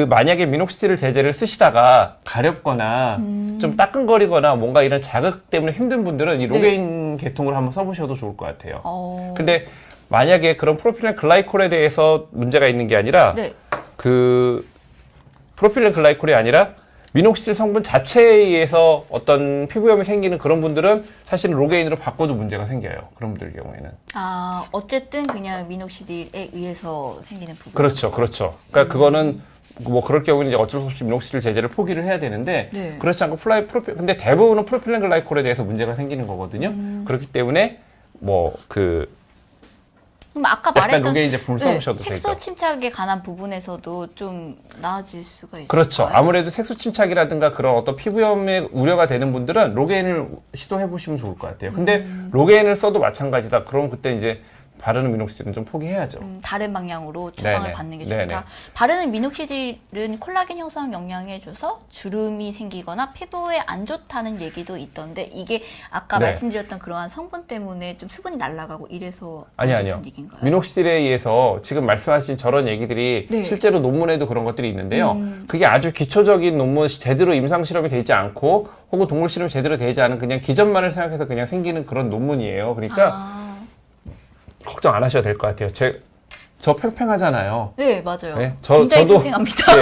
만약에 미녹시딜 제제를 쓰시다가 가렵거나 좀 따끔거리거나 뭔가 이런 자극 때문에 힘든 분들은 이 로게인 계통을 한번 써보셔도 좋을 것 같아요. 근데 만약에 그런 프로필렌 글라이콜에 대해서 문제가 있는 게 아니라 네. 프로필렌 글라이콜이 아니라 미녹시딜 성분 자체에 의해서 어떤 피부염이 생기는 그런 분들은 사실은 로게인으로 바꿔도 문제가 생겨요. 그런 분들 경우에는. 어쨌든 그냥 미녹시딜에 의해서 생기는 부분. 그렇죠. 그러니까 그거는 뭐 그럴 경우는 이제 어쩔 수 없이 미녹시딜 제제를 포기를 해야 되는데 네. 그렇지 않고 근데 대부분은 프로필렌 글라이콜에 대해서 문제가 생기는 거거든요. 그렇기 때문에 그럼 아까 약간 말했던 로게인 제품을 써보셔도 색소 되죠. 침착에 관한 부분에서도 좀 나아질 수가 있어요. 그렇죠. 아무래도 색소 침착이라든가 그런 어떤 피부염에 우려가 되는 분들은 로게인을 시도해 보시면 좋을 것 같아요. 근데 로게인을 써도 마찬가지다. 그럼 그때 이제 바르는 미녹시딜은 좀 포기해야죠. 다른 방향으로 처방을 네네. 받는 게 좋다. 네네. 바르는 미녹시딜은 콜라겐 형성 영향에 줘서 주름이 생기거나 피부에 안 좋다는 얘기도 있던데 이게 아까 네. 말씀드렸던 그러한 성분 때문에 좀 수분이 날아가고 이래서 안 아니요. 좋다는 얘기인가요? 미녹시딜에 의해서 지금 말씀하신 저런 얘기들이 네. 실제로 논문에도 그런 것들이 있는데요. 그게 아주 기초적인 논문, 제대로 임상 실험이 되지 않고 혹은 동물 실험이 제대로 되지 않은 그냥 기전만을 생각해서 그냥 생기는 그런 논문이에요. 그러니까 걱정 안 하셔도 될 것 같아요. 저 팽팽하잖아요. 네, 맞아요. 네, 굉장히 저도 팽팽합니다. 예,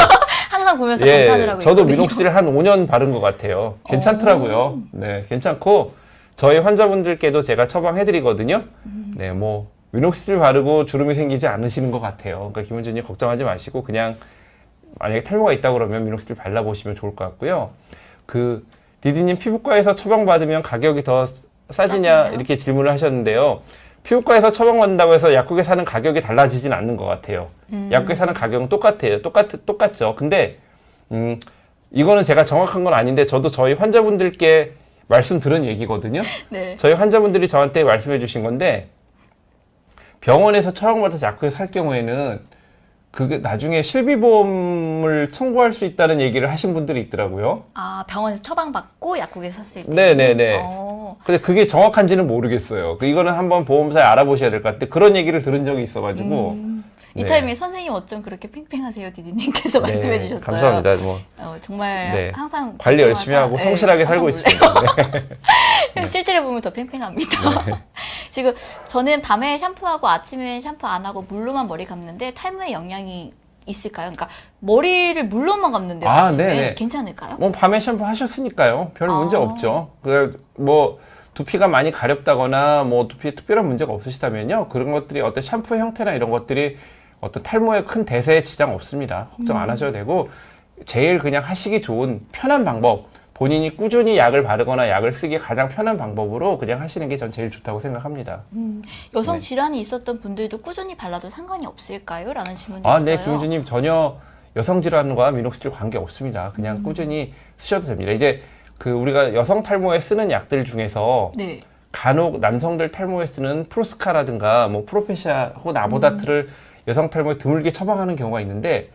항상 보면서 예, 감탄을 하고 저도 있거든요. 미녹시딜 한 5년 바른 것 같아요. 괜찮더라고요. 네, 괜찮고 저희 환자분들께도 제가 처방해드리거든요. 네, 뭐 미녹시딜 바르고 주름이 생기지 않으시는 것 같아요. 그러니까 김은주님 걱정하지 마시고 그냥 만약에 탈모가 있다고 그러면 미녹시딜 발라보시면 좋을 것 같고요. 그 디디님 피부과에서 처방받으면 가격이 더 싸지냐 싸지나요? 이렇게 질문을 하셨는데요. 피부과에서 처방받는다고 해서 약국에 사는 가격이 달라지진 않는 것 같아요. 약국에 사는 가격은 똑같아요. 똑같죠. 근데 이거는 제가 정확한 건 아닌데 저도 저희 환자분들께 말씀 들은 얘기거든요. 네. 저희 환자분들이 저한테 말씀해 주신 건데 병원에서 처방받아서 약국에 살 경우에는 그게 나중에 실비보험을 청구할 수 있다는 얘기를 하신 분들이 있더라고요. 아, 병원에서 처방받고 약국에 샀을 때. 네네네. 근데 그게 정확한지는 모르겠어요. 이거는 한번 보험사에 알아보셔야 될 것 같아요. 그런 얘기를 들은 적이 있어가지고. 이 네. 타이밍에 선생님 어쩜 그렇게 팽팽하세요, 디디님께서 네, 말씀해 주셨어요. 감사합니다. 뭐 정말 네. 항상 관리 열심히 하고 네, 성실하게 살고 깜짝 있습니다. 네. 실제로 보면 더 팽팽합니다. 지금 저는 밤에 샴푸하고 아침에 샴푸 안 하고 물로만 머리 감는데 탈모에 영향이 있을까요? 그러니까 머리를 물로만 감는데요, 아, 아침에 네네. 괜찮을까요? 뭐 밤에 샴푸 하셨으니까요. 별 문제 아. 없죠. 뭐 두피가 많이 가렵다거나 뭐 두피에 특별한 문제가 없으시다면요. 그런 것들이 어떤 샴푸 형태나 이런 것들이 어떤 탈모에 큰 대세에 지장 없습니다. 걱정 안 하셔도 되고 제일 그냥 하시기 좋은 편한 방법, 본인이 꾸준히 약을 바르거나 약을 쓰기 가장 편한 방법으로 그냥 하시는 게 전 제일 좋다고 생각합니다. 여성 네. 질환이 있었던 분들도 꾸준히 발라도 상관이 없을까요? 라는 질문도 아, 있어요. 네, 김은주님 전혀 여성 질환과 미녹시딜 관계 없습니다. 그냥 꾸준히 쓰셔도 됩니다. 이제 그 우리가 여성 탈모에 쓰는 약들 중에서 네. 간혹 남성들 탈모에 쓰는 프로스카라든가 뭐 프로페시아 혹은 아보다트를 여성 탈모에 드물게 처방하는 경우가 있는데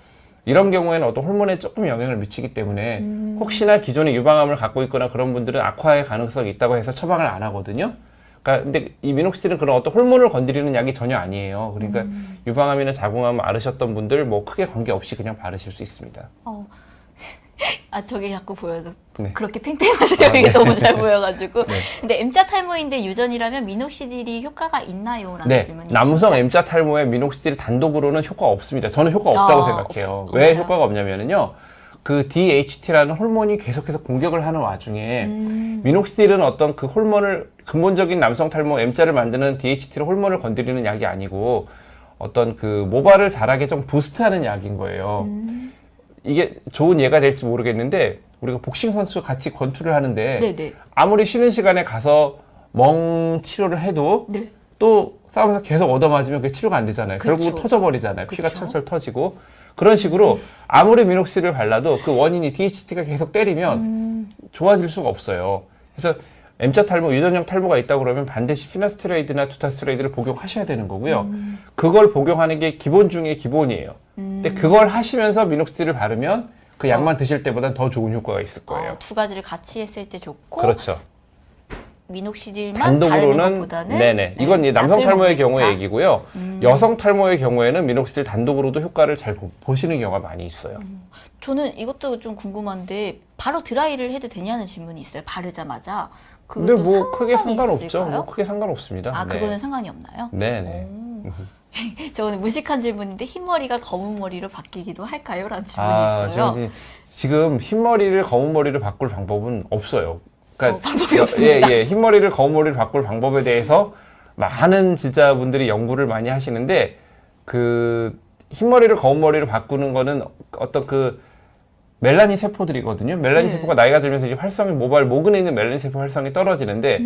이런 경우에는 어떤 호르몬에 조금 영향을 미치기 때문에 혹시나 기존에 유방암을 갖고 있거나 그런 분들은 악화의 가능성이 있다고 해서 처방을 안 하거든요. 그러니까 근데 이 미녹시딜은 그런 어떤 호르몬을 건드리는 약이 전혀 아니에요. 그러니까 유방암이나 자궁암 앓으셨던 분들 뭐 크게 관계없이 그냥 바르실 수 있습니다. 아, 저게 자꾸 보여서 네. 그렇게 팽팽하세요. 아, 이게 네. 너무 잘 보여가지고. 네. 근데 M자 탈모인데 유전이라면 미녹시딜이 효과가 있나요? 라는 네, 질문이 남성 있습니다. M자 탈모에 미녹시딜 단독으로는 효과 없습니다. 저는 효과 없다고 생각해요. 왜 없나요? 효과가 없냐면요. 그 DHT라는 호르몬이 계속해서 공격을 하는 와중에 미녹시딜은 어떤 그 호르몬을 근본적인 남성 탈모 M자를 만드는 DHT 호르몬을 건드리는 약이 아니고 어떤 그 모발을 자라게 좀 부스트하는 약인 거예요. 이게 좋은 예가 될지 모르겠는데 우리가 복싱 선수 같이 권투를 하는데 네네. 아무리 쉬는 시간에 가서 멍 치료를 해도 네. 또 싸우면서 계속 얻어맞으면 그게 치료가 안 되잖아요. 그쵸. 결국은 터져버리잖아요. 피가 그쵸. 철철 터지고. 그런 식으로 아무리 미녹시딜을 발라도 그 원인이 DHT가 계속 때리면 좋아질 수가 없어요. 그래서 M자 탈모, 유전형 탈모가 있다고 그러면 반드시 피나스테로이드나 두타스테로이드를 복용하셔야 되는 거고요. 그걸 복용하는 게 기본 중에 기본이에요. 근데 그걸 하시면서 미녹시딜을 바르면 그 약만 드실 때보다 더 좋은 효과가 있을 거예요. 두 가지를 같이 했을 때 좋고 그렇죠. 미녹시딜만 바르는 단독으로는 것보다는 네네 이건 이제 남성 약을 탈모의 먹는 게 경우의 좋다. 얘기고요. 여성 탈모의 경우에는 미녹시딜 단독으로도 효과를 잘 보시는 경우가 많이 있어요. 저는 이것도 좀 궁금한데 바로 드라이를 해도 되냐는 질문이 있어요. 바르자마자. 근데 그것도 뭐 크게 상관이 상관없죠. 있을까요? 뭐 크게 상관없습니다. 아, 네. 그거는 상관이 없나요? 네네. 저는 무식한 질문인데 흰머리가 검은 머리로 바뀌기도 할까요? 라는 질문이 아, 있어요. 저는 지금 흰머리를 검은 머리로 바꿀 방법은 없어요. 그러니까 방법이 없습니다. 예, 흰머리를 검은 머리로 바꿀 방법에 대해서 많은 진짜 분들이 연구를 많이 하시는데 그 흰머리를 검은 머리로 바꾸는 거는 어떤 그 멜라닌 세포들이거든요. 멜라닌 네. 세포가 나이가 들면서 이제 활성이 모근에 있는 멜라닌 세포 활성이 떨어지는데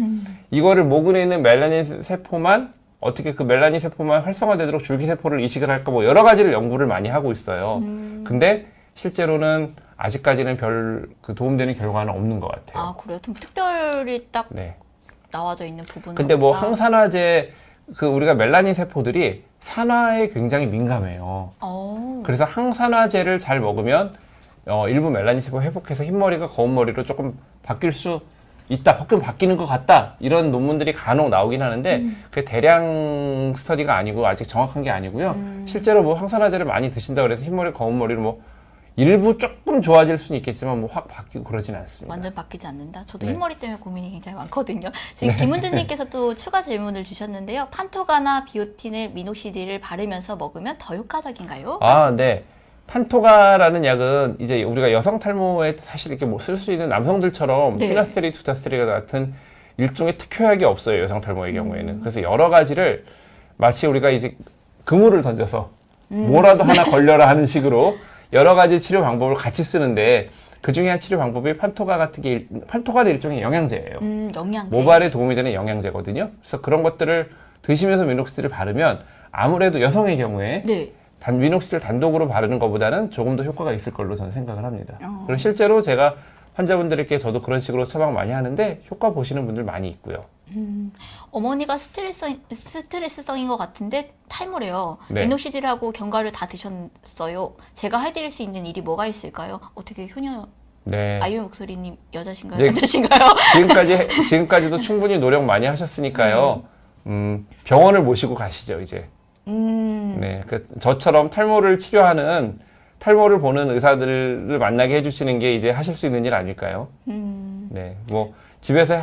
이거를 모근에 있는 멜라닌 세포만 어떻게 그 멜라닌 세포만 활성화되도록 줄기세포를 이식을 할까 뭐 여러 가지를 연구를 많이 하고 있어요. 근데 실제로는 아직까지는 별 그 도움되는 결과는 없는 것 같아요. 아, 그래요? 좀 특별히 딱 네. 나와져 있는 부분은 근데 뭐 없다? 항산화제 그 우리가 멜라닌 세포들이 산화에 굉장히 민감해요. 그래서 항산화제를 잘 먹으면 일부 멜라닌 세포 회복해서 흰머리가 검은 머리로 조금 바뀔 수 있다, 바뀌는 것 같다, 이런 논문들이 간혹 나오긴 하는데 그게 대량 스터디가 아니고 아직 정확한 게 아니고요. 실제로 뭐 항산화제를 많이 드신다고 해서 흰머리 검은 머리로 뭐 일부 조금 좋아질 수는 있겠지만 뭐 확 바뀌고 그러진 않습니다. 완전 바뀌지 않는다. 저도 네. 흰머리 때문에 고민이 굉장히 많거든요. 지금 김은주님께서 또 추가 질문을 주셨는데요. 판토가나 비오틴을 미녹시딜을 바르면서 먹으면 더 효과적인가요? 아, 네. 판토가라는 약은 이제 우리가 여성 탈모에 사실 이렇게 뭐 쓸 수 있는 남성들처럼 네. 피나스테리드, 두타스테리드 같은 일종의 특효약이 없어요, 여성 탈모의 경우에는. 그래서 여러 가지를 마치 우리가 이제 그물을 던져서 뭐라도 하나 걸려라 하는 식으로 여러 가지 치료 방법을 같이 쓰는데 그 중에 한 치료 방법이 판토가 같은 게 판토가는 일종의 영양제예요. 영양제. 모발에 도움이 되는 영양제거든요. 그래서 그런 것들을 드시면서 미녹시딜을 바르면 아무래도 여성의 경우에 네. 미녹시딜 단독으로 바르는 것보다는 조금 더 효과가 있을 걸로 저는 생각을 합니다. 그리고 실제로 제가 환자분들께 저도 그런 식으로 처방 많이 하는데 효과 보시는 분들 많이 있고요. 어머니가 스트레스성인 것 같은데 탈모래요. 네. 미녹시딜하고 견과류 다 드셨어요. 제가 해드릴 수 있는 일이 뭐가 있을까요? 어떻게 효녀 네. 아이유 목소리님 여자신가요? 네. 남자신가요? 지금까지도 충분히 노력 많이 하셨으니까요. 병원을 모시고 가시죠, 이제. 네. 저처럼 탈모를 보는 의사들을 만나게 해주시는 게 이제 하실 수 있는 일 아닐까요? 네. 뭐, 집에서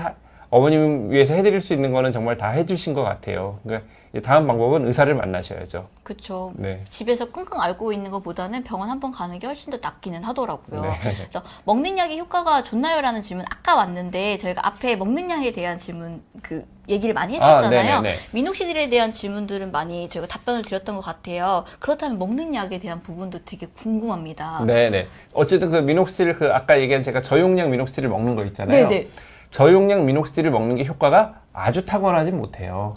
어머님 위해서 해드릴 수 있는 거는 정말 다 해주신 것 같아요. 그러니까 다음 방법은 의사를 만나셔야죠. 그렇죠. 네. 집에서 끙끙 앓고 있는 것보다는 병원 한번 가는 게 훨씬 더 낫기는 하더라고요. 네. 그래서 먹는 약이 효과가 좋나요?라는 질문 아까 왔는데 저희가 앞에 먹는 약에 대한 질문 그 얘기를 많이 했었잖아요. 네네네. 미녹시딜에 대한 질문들은 많이 저희가 답변을 드렸던 것 같아요. 그렇다면 먹는 약에 대한 부분도 되게 궁금합니다. 네네. 어쨌든 그 미녹시딜 아까 얘기한 제가 저용량 미녹시딜을 먹는 거 있잖아요. 네네. 저용량 미녹시딜을 먹는 게 효과가 아주 탁월하진 못해요.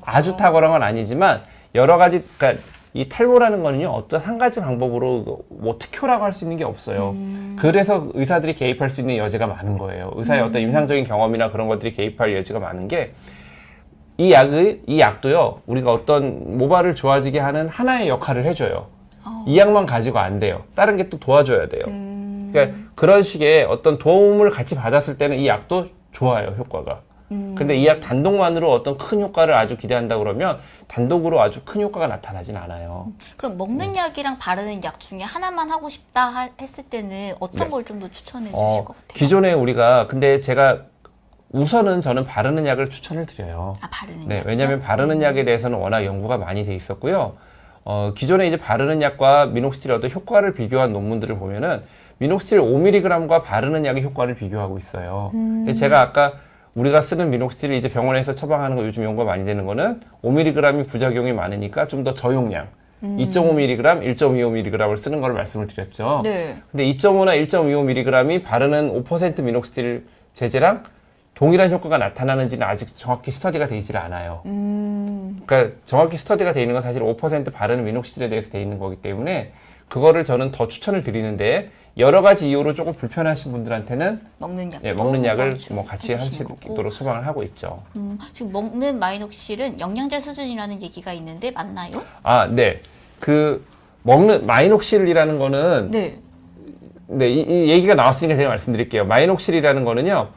아주 탁월한 건 아니지만 여러 가지, 그러니까 이 탈모라는 거는요, 어떤 한 가지 방법으로 뭐 특효라고 할 수 있는 게 없어요. 그래서 의사들이 개입할 수 있는 여지가 많은 거예요. 의사의 어떤 임상적인 경험이나 그런 것들이 개입할 여지가 많은 게 이 약도요, 우리가 어떤 모발을 좋아지게 하는 하나의 역할을 해줘요. 이 약만 가지고 안 돼요. 다른 게 또 도와줘야 돼요. 그러니까 그런 식의 어떤 도움을 같이 받았을 때는 이 약도 좋아요, 효과가. 근데 이 약 단독만으로 어떤 큰 효과를 아주 기대한다 그러면 단독으로 아주 큰 효과가 나타나진 않아요. 그럼 먹는 약이랑 바르는 약 중에 하나만 하고 싶다 했을 때는 어떤 네. 걸 좀 더 추천해 주실 것 같아요? 기존에 우리가, 근데 제가 우선은 저는 바르는 약을 추천을 드려요. 바르는 네, 약. 왜냐하면 바르는 약에 대해서는 워낙 연구가 많이 돼 있었고요. 기존에 이제 바르는 약과 미녹시딜의 어떤 효과를 비교한 논문들을 보면은 미녹시딜 5mg과 바르는 약의 효과를 비교하고 있어요. 제가 아까 우리가 쓰는 미녹시딜을 이제 병원에서 처방하는 거 요즘 연구가 많이 되는 거는 5mg이 부작용이 많으니까 좀 더 저용량 2.5mg, 1.25mg을 쓰는 걸 말씀을 드렸죠. 네. 근데 2.5나 1.25mg이 바르는 5% 미녹시딜 제제랑 동일한 효과가 나타나는지는 아직 정확히 스터디가 되어 있질 않아요. 그러니까 정확히 스터디가 되어 있는 건 사실 5% 바르는 미녹시딜에 대해서 되어 있는 거기 때문에 그거를 저는 더 추천을 드리는데 여러 가지 이유로 조금 불편하신 분들한테는 먹는 약을 뭐 같이 하시도록 처방을 하고 있죠. 지금 먹는 마이녹실은 영양제 수준이라는 얘기가 있는데 맞나요? 네. 그 먹는 마이녹실이라는 거는 네. 이 얘기가 나왔으니까 제가 말씀드릴게요. 마이녹실이라는 거는요.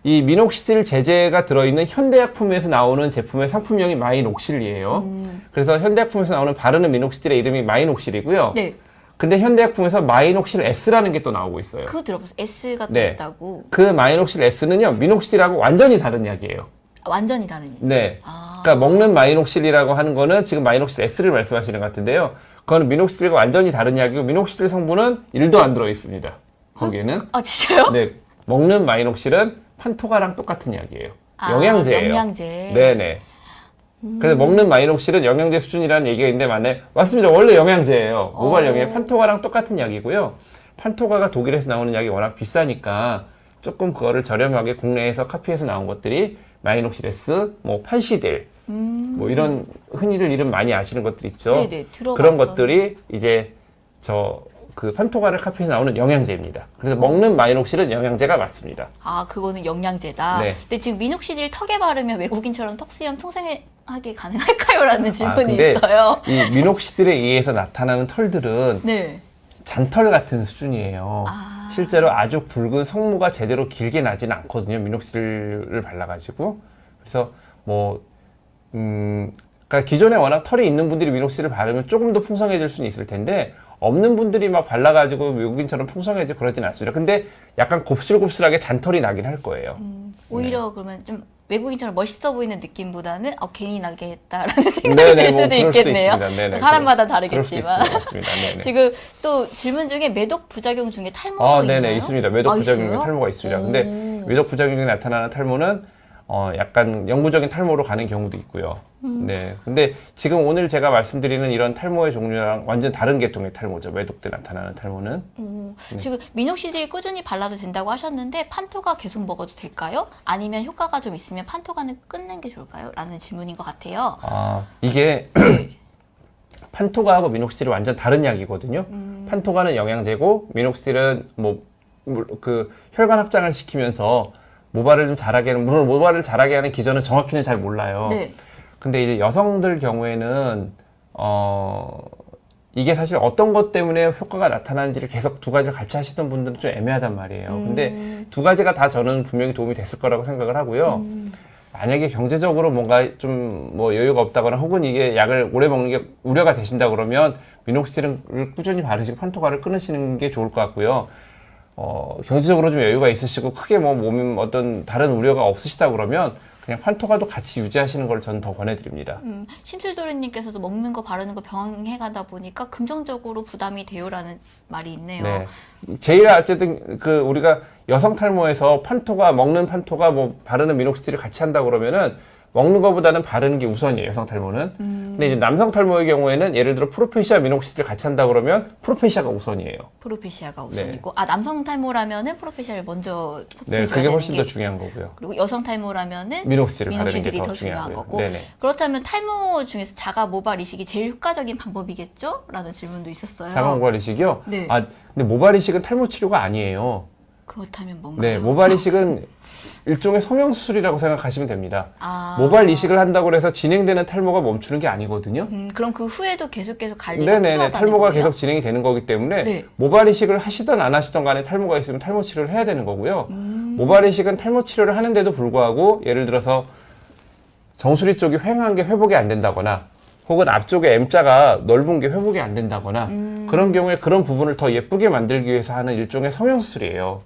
이 미녹시딜 제제가 들어있는 현대약품에서 나오는 제품의 상품명이 마이녹실이에요. 그래서 현대약품에서 나오는 바르는 미녹시딜의 이름이 마이녹실이고요. 네. 근데 현대약품에서 마이녹실 S라는 게 또 나오고 있어요. 그거 들어봤어요. S가 또 네. 있다고. 그 마이녹실 S는요, 미녹시딜하고 완전히 다른 약이에요. 완전히 다른 얘기. 네. 그러니까 먹는 마이녹실이라고 하는 거는 지금 마이녹실 S를 말씀하시는 것 같은데요. 그거는 미녹시딜과 완전히 다른 약이고 미녹시딜 성분은 1도 안 들어 있습니다. 거기에는. 진짜요? 네. 먹는 마이녹실은 판토가랑 똑같은 약이에요. 영양제예요. 영양제. 네네. 그래서 먹는 마이녹실은 영양제 수준이라는 얘기가 있는데 맞습니다. 원래 영양제예요. 모발 영양제 판토가랑 똑같은 약이고요. 판토가가 독일에서 나오는 약이 워낙 비싸니까 조금 그거를 저렴하게 국내에서 카피해서 나온 것들이 마이녹실 S, 뭐 판시딜, 뭐 이런 흔히들 이름 많이 아시는 것들 있죠. 네네. 그런 것들이 이제 그 판토가를 카피해서 나오는 영양제입니다. 그래서 먹는 마이녹실은 영양제가 맞습니다. 그거는 영양제다. 네. 근데 지금 미녹시딜 턱에 바르면 외국인처럼 턱수염, 하게 가능할까요?라는 질문이 근데 있어요. 이 미녹시딜에 의해서 나타나는 털들은 네. 잔털 같은 수준이에요. 아. 실제로 아주 굵은 성무가 제대로 길게 나지는 않거든요. 미녹시딜을 발라가지고. 그래서 뭐 그러니까 기존에 워낙 털이 있는 분들이 미녹시딜을 바르면 조금 더 풍성해질 수는 있을 텐데 없는 분들이 막 발라가지고 외국인처럼 풍성해지고 그러진 않습니다. 근데 약간 곱슬곱슬하게 잔털이 나긴 할 거예요. 오히려 그러면 좀 외국인처럼 멋있어 보이는 느낌보다는 괜히 나게 했다라는 생각이 들 수도 그럴 있겠네요. 수 있습니다. 네네, 사람마다 그럴 수도 다르겠지만. 있습니다. 네네. 지금 또 질문 중에 매독 부작용 중에 탈모가 있나요? 네네, 있습니다. 매독 부작용 중에 있어요? 탈모가 있습니다. 근데 매독 부작용이 나타나는 탈모는 약간 영구적인 탈모로 가는 경우도 있고요. 네. 근데 지금 오늘 제가 말씀드리는 이런 탈모의 종류랑 완전 다른 계통의 탈모죠. 매독 때 나타나는 탈모는. 지금 미녹시딜 꾸준히 발라도 된다고 하셨는데 판토가 계속 먹어도 될까요? 아니면 효과가 좀 있으면 판토가는 끊는 게 좋을까요? 라는 질문인 것 같아요. 이게 판토가하고 미녹시딜이 완전 다른 약이거든요. 판토가는 영양제고 미녹시딜은 그 혈관 확장을 시키면서 모발을 좀 자라게 하는, 물론 모발을 자라게 하는 기전은 정확히는 잘 몰라요. 네. 근데 이제 여성들 경우에는 이게 사실 어떤 것 때문에 효과가 나타나는지를 계속 두 가지를 같이 하시던 분들은 좀 애매하단 말이에요. 근데 두 가지가 다 저는 분명히 도움이 됐을 거라고 생각을 하고요. 만약에 경제적으로 뭔가 좀 뭐 여유가 없다거나 혹은 이게 약을 오래 먹는 게 우려가 되신다 그러면 미녹시딜을 꾸준히 바르시고 판토가를 끊으시는 게 좋을 것 같고요. 경제적으로 좀 여유가 있으시고 크게 뭐 몸에 어떤 다른 우려가 없으시다 그러면 그냥 판토가도 같이 유지하시는 걸 저는 더 권해드립니다. 심술도리님께서도 먹는 거 바르는 거 병행하다 보니까 금전적으로 부담이 돼요라는 말이 있네요. 네. 제일 어쨌든 그 우리가 여성 탈모에서 판토가 먹는 판토가 뭐 바르는 미녹시딜을 같이 한다 그러면은 먹는 것보다는 바르는 게 우선이에요, 여성 탈모는. 근데 이제 남성 탈모의 경우에는 예를 들어 프로페시아 미녹시딜을 같이 한다 그러면 프로페시아가 우선이에요. 프로페시아가 우선이고, 남성 탈모라면은 프로페시아를 먼저 네, 섭취해줘야 그게 되는 훨씬 게, 더 중요한 거고요. 그리고 여성 탈모라면은 미녹시딜을 바르는 게 미녹시딜이 더 더 중요한 중요하고요. 거고. 네네. 그렇다면 탈모 중에서 자가 모발 이식이 제일 효과적인 방법이겠죠? 라는 질문도 있었어요. 자가 모발 이식이요? 네. 근데 모발 이식은 탈모 치료가 아니에요. 그렇다면 뭔가요? 네, 모발 이식은 일종의 성형수술이라고 생각하시면 됩니다. 아. 모발 이식을 한다고 해서 진행되는 탈모가 멈추는 게 아니거든요. 그럼 그 후에도 계속 관리가 네네네, 필요하다는 탈모가 거네요? 계속 진행이 되는 거기 때문에 네. 모발 이식을 하시던 안 하시던 간에 탈모가 있으면 탈모 치료를 해야 되는 거고요. 모발 이식은 탈모 치료를 하는데도 불구하고 예를 들어서 정수리 쪽이 휑한 게 회복이 안 된다거나 혹은 앞쪽에 M자가 넓은 게 회복이 안 된다거나 그런 경우에 그런 부분을 더 예쁘게 만들기 위해서 하는 일종의 성형수술이에요.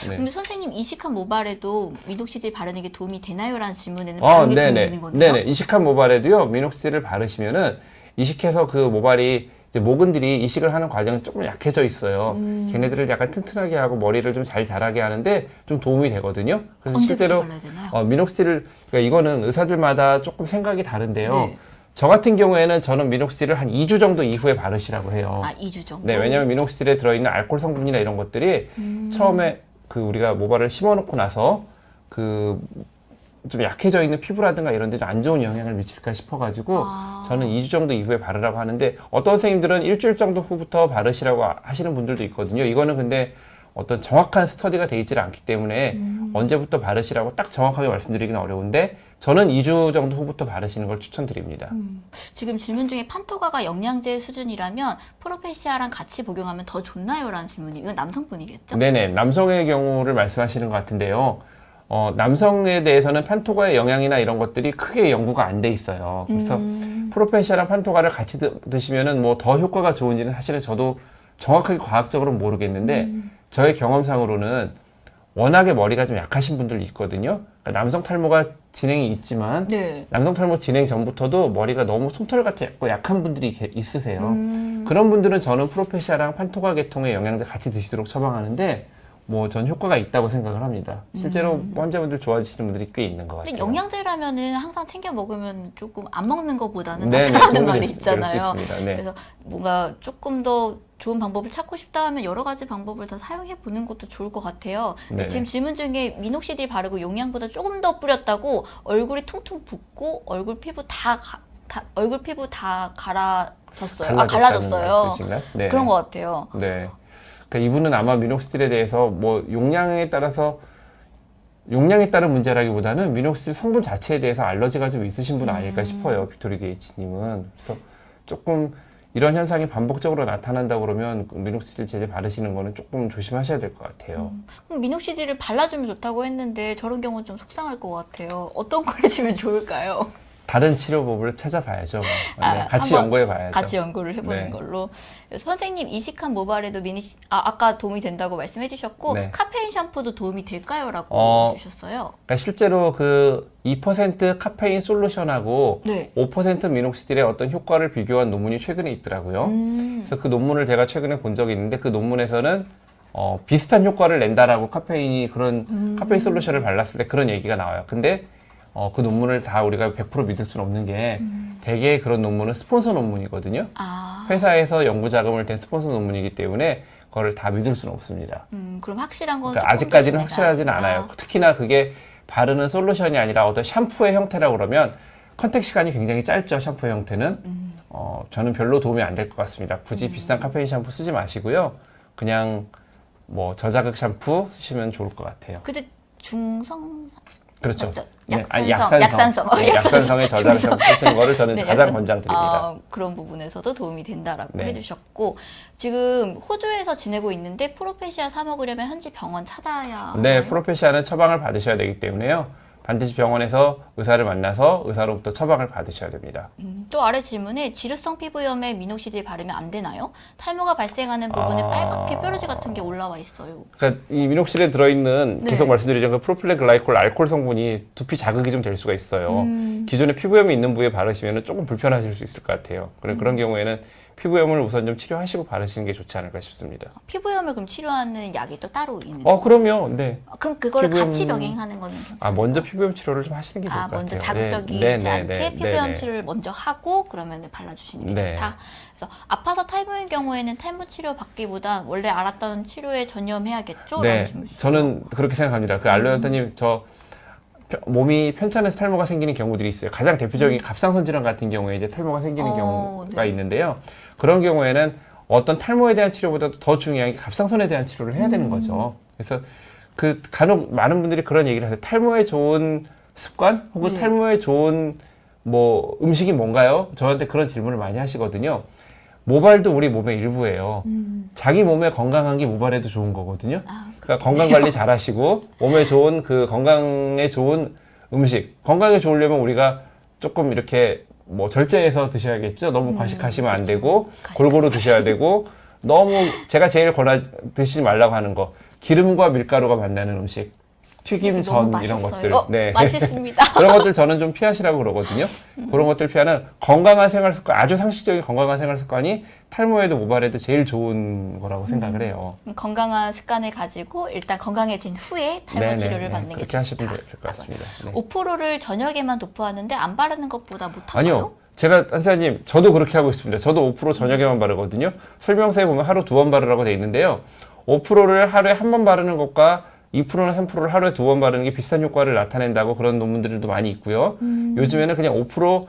네. 그럼 선생님 이식한 모발에도 미녹시딜 바르는 게 도움이 되나요? 라는 질문에는 바르는 게 도움이 되는 거네요? 네네. 이식한 모발에도요, 미녹시딜을 바르시면은 이식해서 그 모발이 이제 모근들이 이식을 하는 과정에서 조금 약해져 있어요. 걔네들을 약간 튼튼하게 하고 머리를 좀 잘 자라게 하는데 좀 도움이 되거든요. 그래서 언제부터 실제로 발라야 되나요? 미녹시딜을, 그러니까 이거는 의사들마다 조금 생각이 다른데요. 네. 저 같은 경우에는 저는 미녹시딜을 한 2주 정도 이후에 바르시라고 해요. 2주 정도? 네, 왜냐면 미녹시딜에 들어있는 알코올 성분이나 이런 것들이 처음에 그 우리가 모발을 심어놓고 나서 그 좀 약해져 있는 피부라든가 이런 데 좀 안 좋은 영향을 미칠까 싶어가지고 저는 2주 정도 이후에 바르라고 하는데 어떤 선생님들은 일주일 정도 후부터 바르시라고 하시는 분들도 있거든요. 이거는 근데 어떤 정확한 스터디가 돼 있지 않기 때문에 언제부터 바르시라고 딱 정확하게 말씀드리기는 어려운데 저는 2주 정도 후부터 바르시는 걸 추천드립니다. 지금 질문 중에 판토가가 영양제 수준이라면 프로페시아랑 같이 복용하면 더 좋나요? 라는 질문이, 이건 남성분이겠죠? 네네, 남성의 경우를 말씀하시는 것 같은데요. 남성에 대해서는 판토가의 영양이나 이런 것들이 크게 연구가 안 돼 있어요. 그래서 프로페시아랑 판토가를 같이 드시면은 뭐 더 효과가 좋은지는 사실은 저도 정확하게 과학적으로는 모르겠는데 저의 경험상으로는 워낙에 머리가 좀 약하신 분들이 있거든요. 그러니까 남성 탈모가 진행이 있지만 네. 남성 탈모 진행 전부터도 머리가 너무 솜털같이 약한 분들이 있으세요. 그런 분들은 저는 프로페시아랑 판토가 계통의 영양제 같이 드시도록 처방하는데 뭐 전 효과가 있다고 생각을 합니다. 실제로 환자분들 좋아지시는 분들이 꽤 있는 것 같아요. 근데 영양제라면은 항상 챙겨 먹으면 조금 안 먹는 것보다는 네네, 낫다는 도움이 말이 될 수 있잖아요. 있습니다. 네. 그래서 뭔가 조금 더 좋은 방법을 찾고 싶다 하면 여러 가지 방법을 다 사용해 보는 것도 좋을 것 같아요. 근데 네네. 지금 질문 중에 미녹시딜 바르고 용량보다 조금 더 뿌렸다고 얼굴이 퉁퉁 붓고 얼굴 피부 다 갈라졌어요. 갈라졌어요. 말씀이신가요? 네. 그런 것 같아요. 네. 그러니까 이분은 아마 미녹시딜에 대해서 뭐 용량에 따라서 용량에 따른 문제라기보다는 미녹시딜 성분 자체에 대해서 알러지가 좀 있으신 분 아닐까 싶어요. 빅토리 DH님은. 그래서 조금 이런 현상이 반복적으로 나타난다 그러면 미녹시딜 제제 바르시는 거는 조금 조심하셔야 될 것 같아요. 그럼 미녹시딜을 발라주면 좋다고 했는데 저런 경우는 좀 속상할 것 같아요. 어떤 걸 해주면 좋을까요? 다른 치료법을 찾아봐야죠. 네, 같이 한번 연구해봐야죠. 같이 연구를 해보는 네. 걸로. 선생님, 이식한 모발에도 아까 도움이 된다고 말씀해 주셨고 네. 카페인 샴푸도 도움이 될까요? 라고 해주셨어요. 그러니까 실제로 그 2% 카페인 솔루션하고 네. 5% 미녹시딜의 어떤 효과를 비교한 논문이 최근에 있더라고요. 그래서 그 논문을 제가 최근에 본 적이 있는데 그 논문에서는 비슷한 효과를 낸다라고 카페인이 그런 카페인 솔루션을 발랐을 때 그런 얘기가 나와요. 근데 그 논문을 다 우리가 100% 믿을 수는 없는 게 대개 그런 논문은 스폰서 논문이거든요. 아, 회사에서 연구 자금을 댄 스폰서 논문이기 때문에 그거를 다 믿을 수는 없습니다. 그럼 확실한 건 그러니까 아직까지는 확실하지는 않아요. 특히나 그게 바르는 솔루션이 아니라 어떤 샴푸의 형태라고 그러면 컨택 시간이 굉장히 짧죠. 샴푸의 형태는. 저는 별로 도움이 안 될 것 같습니다. 굳이 비싼 카페인 샴푸 쓰지 마시고요. 그냥 뭐 저자극 샴푸 쓰시면 좋을 것 같아요. 근데 중성 그렇죠. 맞죠? 네, 아니, 약산성. 약산성의 저자극 샴푸 쓰는 거를 저는 네, 가장 권장드립니다. 그런 부분에서도 도움이 된다라고 네. 해주셨고 지금 호주에서 지내고 있는데 프로페시아 사 먹으려면 현지 병원 찾아야 네, 하나요? 프로페시아는 처방을 받으셔야 되기 때문에요. 반드시 병원에서 의사를 만나서 의사로부터 처방을 받으셔야 됩니다. 또 아래 질문에 지루성 피부염에 미녹시딜 바르면 안 되나요? 탈모가 발생하는 부분에 빨갛게 뾰루지 같은 게 올라와 있어요. 그러니까 이 미녹실에 들어있는 네. 계속 말씀드리죠. 그 프로필렌 글라이콜 알코올 성분이 두피 자극이 좀 될 수가 있어요. 기존에 피부염이 있는 부위에 바르시면 조금 불편하실 수 있을 것 같아요. 그런 경우에는 피부염을 우선 좀 치료하시고 바르시는 게 좋지 않을까 싶습니다. 피부염을 그럼 치료하는 약이 또 따로 있는 그럼요. 네. 그럼 그거를 피부염- 같이 병행하는 거는 괜찮아요? 먼저 피부염 치료를 좀 하시는 게 좋을 것 먼저 같아요. 자극적이지 않게 피부염 네. 치료를 먼저 하고 그러면 발라주시는 게 네. 좋다. 그래서 아파서 탈모인 경우에는 탈모 치료 받기보다 원래 알았던 치료에 전념해야겠죠? 네, 라는 질문 주셨어요. 저는 그렇게 생각합니다. 그 알로연타님, 몸이 편찮아서 탈모가 생기는 경우들이 있어요. 가장 대표적인 갑상선 질환 같은 경우에 이제 탈모가 생기는 경우가 네. 있는데요. 그런 경우에는 어떤 탈모에 대한 치료보다도 더 중요한 게 갑상선에 대한 치료를 해야 되는 거죠. 그래서 그 간혹 많은 분들이 그런 얘기를 하세요. 탈모에 좋은 습관 혹은 네. 탈모에 좋은 뭐 음식이 뭔가요? 저한테 그런 질문을 많이 하시거든요. 모발도 우리 몸의 일부예요. 자기 몸에 건강한 게 모발에도 좋은 거거든요. 그러니까 건강 관리 잘 하시고 몸에 좋은 그 건강에 좋은 음식, 건강에 좋으려면 우리가 조금 이렇게 뭐 절제해서 드셔야겠죠. 너무 과식하시면 안 되고 골고루 드셔야 되고 너무 제가 제일 드시지 말라고 하는 거 기름과 밀가루가 만나는 음식, 튀김, 전 이런 것들. 네. 맛있습니다. 그런 것들 저는 좀 피하시라고 그러거든요. 그런 것들 피하는 건강한 생활 습관, 아주 상식적인 건강한 생활 습관이 탈모에도 모발에도 제일 좋은 거라고 생각을 해요. 건강한 습관을 가지고 일단 건강해진 후에 탈모 치료를 받는 게 그렇게 하시면 좋다. 될 것 같습니다. 네. 5%를 저녁에만 도포하는데 안 바르는 것보다 못한가요? 아니요. 제가 한사님 저도 그렇게 하고 있습니다. 저도 5% 저녁에만 바르거든요. 설명서에 보면 하루 2번 바르라고 돼 있는데요. 5%를 하루에 한 번 바르는 것과 2%나 3%를 하루에 2번 바르는 게 비슷한 효과를 나타낸다고 그런 논문들도 많이 있고요. 요즘에는 그냥 5%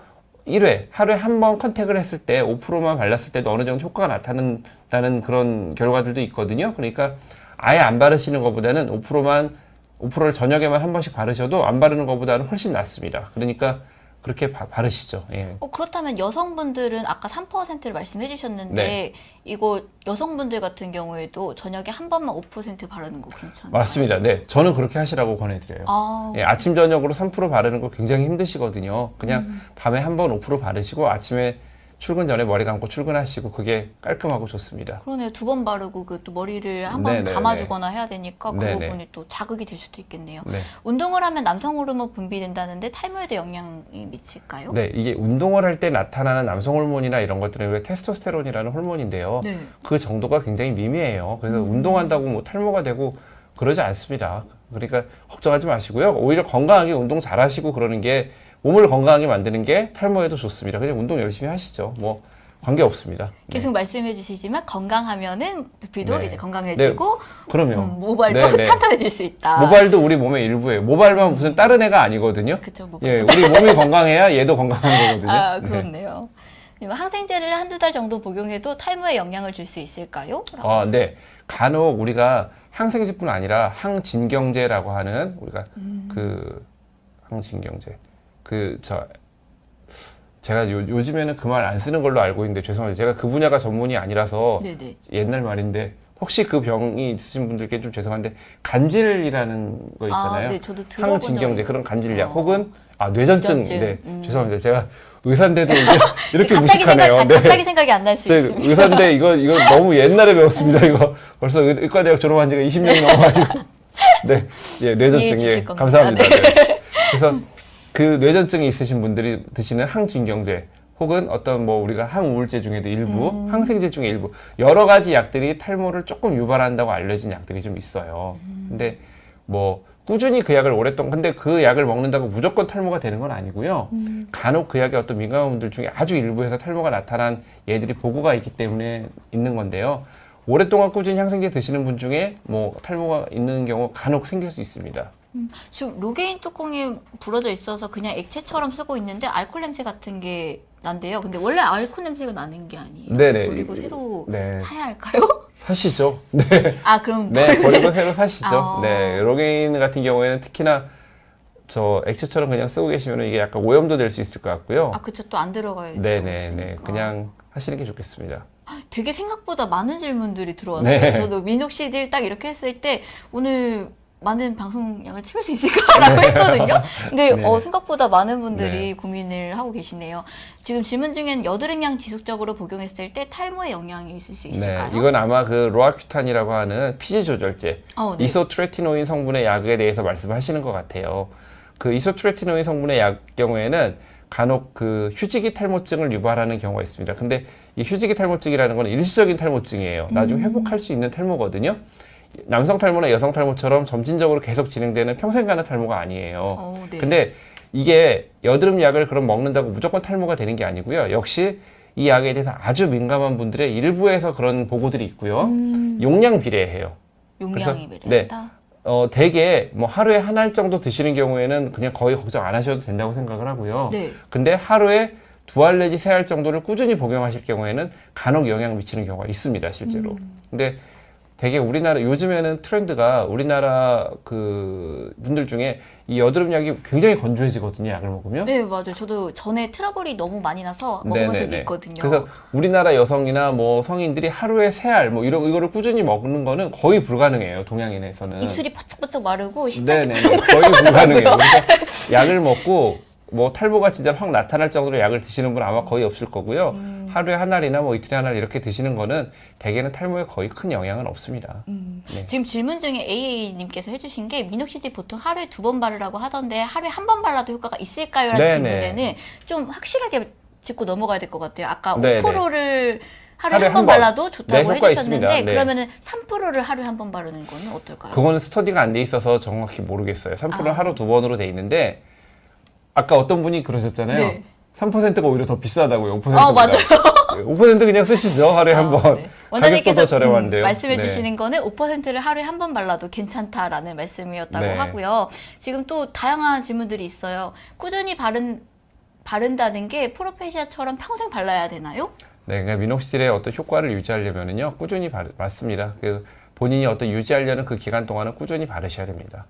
1회, 하루에 한 번 컨택을 했을 때 5%만 발랐을 때도 어느 정도 효과가 나타난다는 그런 결과들도 있거든요. 그러니까 아예 안 바르시는 것보다는 5%를 저녁에만 한 번씩 바르셔도 안 바르는 것보다는 훨씬 낫습니다. 그러니까 그렇게 바르시죠. 예. 그렇다면 여성분들은 아까 3%를 말씀해 주셨는데 네. 이거 여성분들 같은 경우에도 저녁에 한 번만 5% 바르는 거 괜찮아요? 맞습니다. 네. 저는 그렇게 하시라고 권해드려요. 예, 아침, 저녁으로 3% 바르는 거 굉장히 힘드시거든요. 그냥 밤에 한 번 5% 바르시고 아침에 출근 전에 머리 감고 출근하시고 그게 깔끔하고 좋습니다. 그러네요. 2번 바르고 그 또 머리를 한 번 네네네. 감아주거나 해야 되니까 그 네네. 부분이 또 자극이 될 수도 있겠네요. 네. 운동을 하면 남성 호르몬 분비된다는데 탈모에도 영향이 미칠까요? 네, 이게 운동을 할 때 나타나는 남성 호르몬이나 이런 것들은 우리가 테스토스테론이라는 호르몬인데요. 네. 그 정도가 굉장히 미미해요. 그래서 운동한다고 뭐 탈모가 되고 그러지 않습니다. 그러니까 걱정하지 마시고요. 오히려 건강하게 운동 잘 하시고 그러는 게 몸을 건강하게 만드는 게 탈모에도 좋습니다. 그냥 운동 열심히 하시죠. 뭐 관계 없습니다. 계속 말씀해 주시지만 건강하면은 두피도 네. 이제 건강해지고 그럼요. 모발도 네, 네. 탄탄해질 수 있다. 모발도 우리 몸의 일부예요. 모발만 무슨 다른 애가 아니거든요. 그쵸, 뭐. 예, 우리 몸이 건강해야 얘도 건강한 거거든요. 네. 그렇네요. 항생제를 한두 달 정도 복용해도 탈모에 영향을 줄 수 있을까요? 네. 간혹 우리가 항생제뿐 아니라 항진경제라고 하는 우리가 그 항진경제 제가 요즘에는 그 말 안 쓰는 걸로 알고 있는데 죄송합니다. 제가 그 분야가 전문이 아니라서 네네. 옛날 말인데 혹시 그 병이 있으신 분들께 좀 죄송한데 간질이라는 거 있잖아요. 네, 저도 들어본 항진경제 적이 그런 간질약 어. 혹은 뇌전증. 뇌전증. 네, 죄송합니다. 제가 의사인데도 이제 이렇게 갑자기 무식하네요. 갑자기 생각이 안 날 수 제 있습니다. 의사인데 이거 너무 옛날에 배웠습니다. 이거 벌써 의과대학 졸업한 지가 20년이 넘어가지고 네, 예, 뇌전증 이해해 주실 예, 겁니다. 감사합니다. 네. 네. 그래서 그 뇌전증이 있으신 분들이 드시는 항진경제 혹은 어떤 뭐 우리가 항우울제 중에도 일부, 항생제 중에 일부 여러 가지 약들이 탈모를 조금 유발한다고 알려진 약들이 좀 있어요. 근데 뭐 꾸준히 그 약을 오랫동안 근데 그 약을 먹는다고 무조건 탈모가 되는 건 아니고요. 간혹 그 약에 어떤 민감한 분들 중에 아주 일부에서 탈모가 나타난 예들이 보고가 있기 때문에 있는 건데요. 오랫동안 꾸준히 항생제 드시는 분 중에 뭐 탈모가 있는 경우 간혹 생길 수 있습니다. 지금 로게인 뚜껑에 부러져 있어서 그냥 액체처럼 쓰고 있는데 알코올 냄새 같은 게 난대요. 근데 원래 알코올 냄새가 나는 게 아니에요. 네네. 버리고 새로 네. 사야 할까요? 사시죠. 네. 그럼 네, 버리고 새로 사시죠. 아. 네, 로게인 같은 경우에는 특히나 저 액체처럼 그냥 쓰고 계시면 이게 약간 오염도 될 수 있을 것 같고요. 그쵸. 또 안 들어가야 네네네. 그냥 하시는 게 좋겠습니다. 되게 생각보다 많은 질문들이 들어왔어요. 네. 저도 민옥씨들 딱 이렇게 했을 때 오늘 많은 방송량을 채울 수 있을까라고 했거든요. 근데 네. 생각보다 많은 분들이 네. 고민을 하고 계시네요. 지금 질문 중엔 여드름약 지속적으로 복용했을 때 탈모에 영향이 있을 수 있을까요? 네, 이건 아마 그 로아큐탄이라고 하는 피지 조절제, 네. 이소트레티노인 성분의 약에 대해서 말씀하시는 것 같아요. 그 이소트레티노인 성분의 약 경우에는 간혹 그 휴지기 탈모증을 유발하는 경우가 있습니다. 근데 이 휴지기 탈모증이라는 건 일시적인 탈모증이에요. 나중에 회복할 수 있는 탈모거든요. 남성 탈모나 여성 탈모처럼 점진적으로 계속 진행되는 평생 가는 탈모가 아니에요. 네. 근데 이게 여드름 약을 그럼 먹는다고 무조건 탈모가 되는 게 아니고요. 역시 이 약에 대해서 아주 민감한 분들의 일부에서 그런 보고들이 있고요. 용량 비례해요. 용량이 그래서, 비례한다? 대개 뭐 하루에 한 알 정도 드시는 경우에는 그냥 거의 걱정 안 하셔도 된다고 생각을 하고요. 네. 근데 하루에 2알 내지 3알 정도를 꾸준히 복용하실 경우에는 간혹 영향을 미치는 경우가 있습니다, 실제로. 근데 되게 우리나라 요즘에는 트렌드가 우리나라 그 분들 중에 이 여드름 약이 굉장히 건조해지거든요, 약을 먹으면. 네, 맞아요. 저도 전에 트러블이 너무 많이 나서 먹어본 적이 네네네. 있거든요. 그래서 우리나라 여성이나 뭐 성인들이 하루에 3알 뭐 이거를 꾸준히 먹는 거는 거의 불가능해요, 동양인에서는. 입술이 바짝바짝 마르고 십자지 네네. 거의 불가능해요. 그래서 약을 먹고 뭐 탈모가 진짜 확 나타날 정도로 약을 드시는 분 아마 거의 없을 거고요. 하루에 한 알이나 뭐 이틀에 한 알 이렇게 드시는 거는 대개는 탈모에 거의 큰 영향은 없습니다. 네. 지금 질문 중에 AA님께서 해주신 게 민옥 씨들이 보통 하루에 2번 바르라고 하던데 하루에 한 번 발라도 효과가 있을까요? 라는 네네. 질문에는 좀 확실하게 짚고 넘어가야 될 것 같아요. 아까 네네. 5%를 하루에 하루에 한 번 한 번. 발라도 좋다고 네, 효과 해주셨는데 있습니다. 네. 그러면은 3%를 하루에 한 번 바르는 거는 어떨까요? 그거는 스터디가 안 돼 있어서 정확히 모르겠어요. 3%는 하루 2번으로 돼 있는데 아까 어떤 분이 그러셨잖아요. 네. 3%가 오히려 더 비싸다고요. 5%보다. 맞아요. 5% 그냥 쓰시죠. 하루에 한 번. 네. 가격도 더 원장님께서 저렴한데요. 말씀해 네. 주시는 거는 5%를 하루에 한 번 발라도 괜찮다라는 말씀이었다고 네. 하고요. 지금 또 다양한 질문들이 있어요. 꾸준히 바른다는 게 프로페시아처럼 평생 발라야 되나요? 네, 그러니까 미녹실의 어떤 효과를 유지하려면은요, 꾸준히 맞습니다. 그 본인이 어떤 유지하려는 그 기간 동안은 꾸준히 바르셔야 됩니다.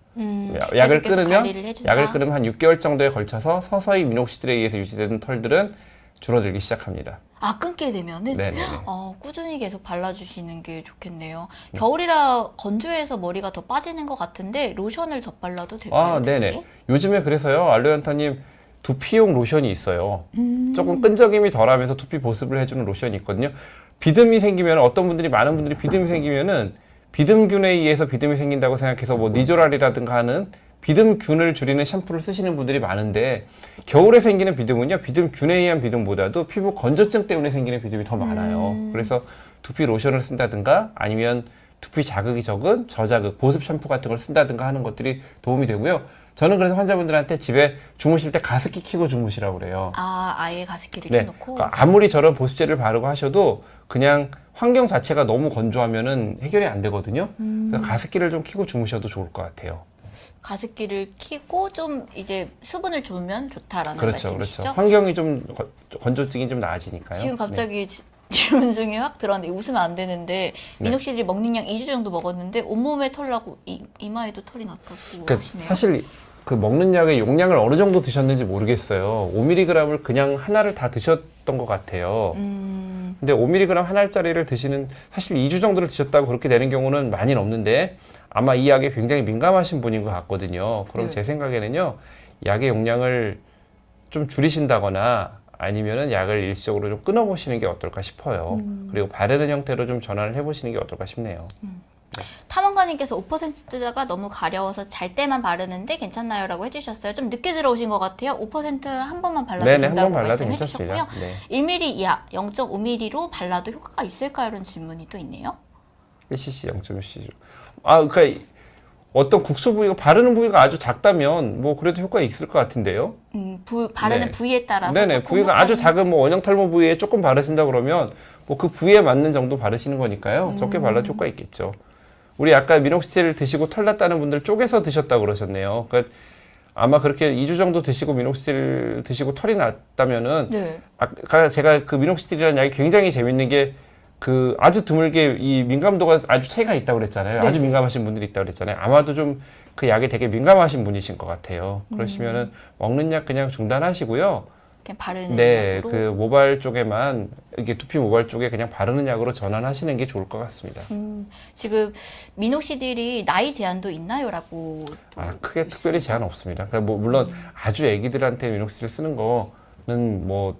약을 계속 끊으면 관리를 해준다. 약을 끊으면 한 6개월 정도에 걸쳐서 서서히 미녹시딜에 의해서 유지되는 털들은 줄어들기 시작합니다. 끊게 되면은 네네네. 꾸준히 계속 발라주시는 게 좋겠네요. 겨울이라 건조해서 머리가 더 빠지는 것 같은데 로션을 덧발라도 될까요? 네네. 요즘에 그래서요, 알로연타님 두피용 로션이 있어요. 조금 끈적임이 덜하면서 두피 보습을 해주는 로션이 있거든요. 비듬이 생기면 어떤 분들이 많은 분들이 비듬이 생기면은 비듬균에 의해서 비듬이 생긴다고 생각해서 뭐 니조랄이라든가 하는 비듬균을 줄이는 샴푸를 쓰시는 분들이 많은데 겨울에 생기는 비듬은요, 비듬균에 의한 비듬보다도 피부 건조증 때문에 생기는 비듬이 더 많아요. 그래서 두피 로션을 쓴다든가 아니면 두피 자극이 적은 저자극 보습 샴푸 같은 걸 쓴다든가 하는 것들이 도움이 되고요. 저는 그래서 환자분들한테 집에 주무실 때 가습기 켜고 주무시라고 그래요. 아예 가습기를 네. 켜놓고. 그러니까 아무리 저런 보습제를 바르고 하셔도 그냥 환경 자체가 너무 건조하면은 해결이 안 되거든요. 그래서 가습기를 좀 켜고 주무셔도 좋을 것 같아요. 가습기를 켜고 좀 이제 수분을 주면 좋다라는 그렇죠, 말씀이시죠? 그렇죠. 환경이 좀 건조증이 좀 나아지니까요. 지금 갑자기 질문 중에 확 들었는데 웃으면 안 되는데 네. 미녹시딜 먹는 양 2주 정도 먹었는데 온몸에 털 나고 이마에도 털이 났다고 그 하시네요. 사실 그 먹는 약의 용량을 어느 정도 드셨는지 모르겠어요. 5mg을 그냥 하나를 다 드셨던 것 같아요. 근데 5mg 하나짜리를 드시는 사실 2주 정도를 드셨다고 그렇게 되는 경우는 많이는 없는데 아마 이 약에 굉장히 민감하신 분인 것 같거든요. 그럼 네. 제 생각에는요, 약의 용량을 좀 줄이신다거나 아니면은 약을 일시적으로 좀 끊어보시는 게 어떨까 싶어요. 그리고 바르는 형태로 좀 전환을 해보시는 게 어떨까 싶네요. 탐험가님께서 5%가 너무 가려워서 잘 때만 바르는데 괜찮나요? 라고 해주셨어요. 좀 늦게 들어오신 것 같아요. 5%한 번만 발라도 네네, 된다고 한번 발라도 말씀해 괜찮습니다. 주셨고요. 네. 1mm 이하, 0.5mm로 발라도 효과가 있을까요? 이런 질문이 또 있네요. 1cc, 0.1cc. 아, 그러니까 어떤 국소 부위가 바르는 부위가 아주 작다면 뭐 그래도 효과가 있을 것 같은데요. 바르는 네. 부위에 따라서 네네, 조금 부위가 아주 효과는- 작은 뭐 원형 탈모 부위에 조금 바르신다 그러면 뭐 그 부위에 맞는 정도 바르시는 거니까요. 적게 발라도 효과 있겠죠. 우리 아까 미녹시딜 드시고 털 났다는 분들 쪼개서 드셨다고 그러셨네요. 그러니까 아마 그렇게 2주 정도 드시고 미녹시딜 드시고 털이 났다면은 네. 아까 제가 그 미녹시딜이라는 약이 굉장히 재밌는 게 그 아주 드물게 이 민감도가 아주 차이가 있다고 그랬잖아요. 아주 네네. 민감하신 분들이 있다고 그랬잖아요. 아마도 좀 그 약에 되게 민감하신 분이신 것 같아요. 그러시면은 먹는 약 그냥 중단하시고요. 그냥 바르는 네, 약으로. 그 모발 쪽에만 이게 두피 모발 쪽에 그냥 바르는 약으로 전환하시는 게 좋을 것 같습니다. 지금 미녹시딜이 나이 제한도 있나요?라고. 아, 크게 특별히 제한 없습니다. 그러니까 뭐 물론 아주 애기들한테 미녹시딜 쓰는 거는 뭐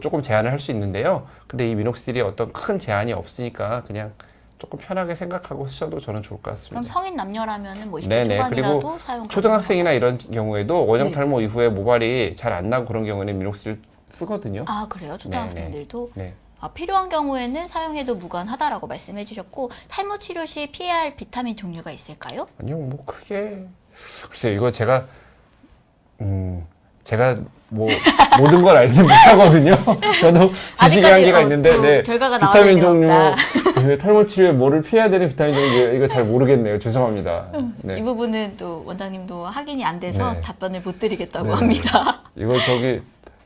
조금 제한을 할 수 있는데요. 근데 이 미녹시딜이 어떤 큰 제한이 없으니까 그냥 조금 편하게 생각하고 쓰셔도 저는 좋을 것 그럼 같습니다. 성인 남녀라면은 뭐 20대 네네. 초반이라도 그리고 사용 초등학생이나 이런 경우에도 원형 네. 탈모 이후에 모발이 잘 안 나고 그런 경우에는 미녹시딜 쓰거든요. 아, 그래요? 초등학생들도? 네. 필요한 경우에는 사용해도 무관하다라고 말씀해 주셨고, 탈모 치료 시 피해야 할 비타민 종류가 있을까요? 아니요, 뭐 크게 글쎄요, 이거 제가 뭐 모든 걸 알지 못하거든요. 저도 지식의 아직까지, 한계가 있는데, 또 네, 결과가 나와야 비타민 될 종류, 것 네, 탈모 치료에 뭐를 피해야 되는 비타민 종류 이거 잘 모르겠네요. 죄송합니다. 네. 이 부분은 또 원장님도 확인이 안 돼서 네. 답변을 못 드리겠다고 네. 합니다. 이거 저기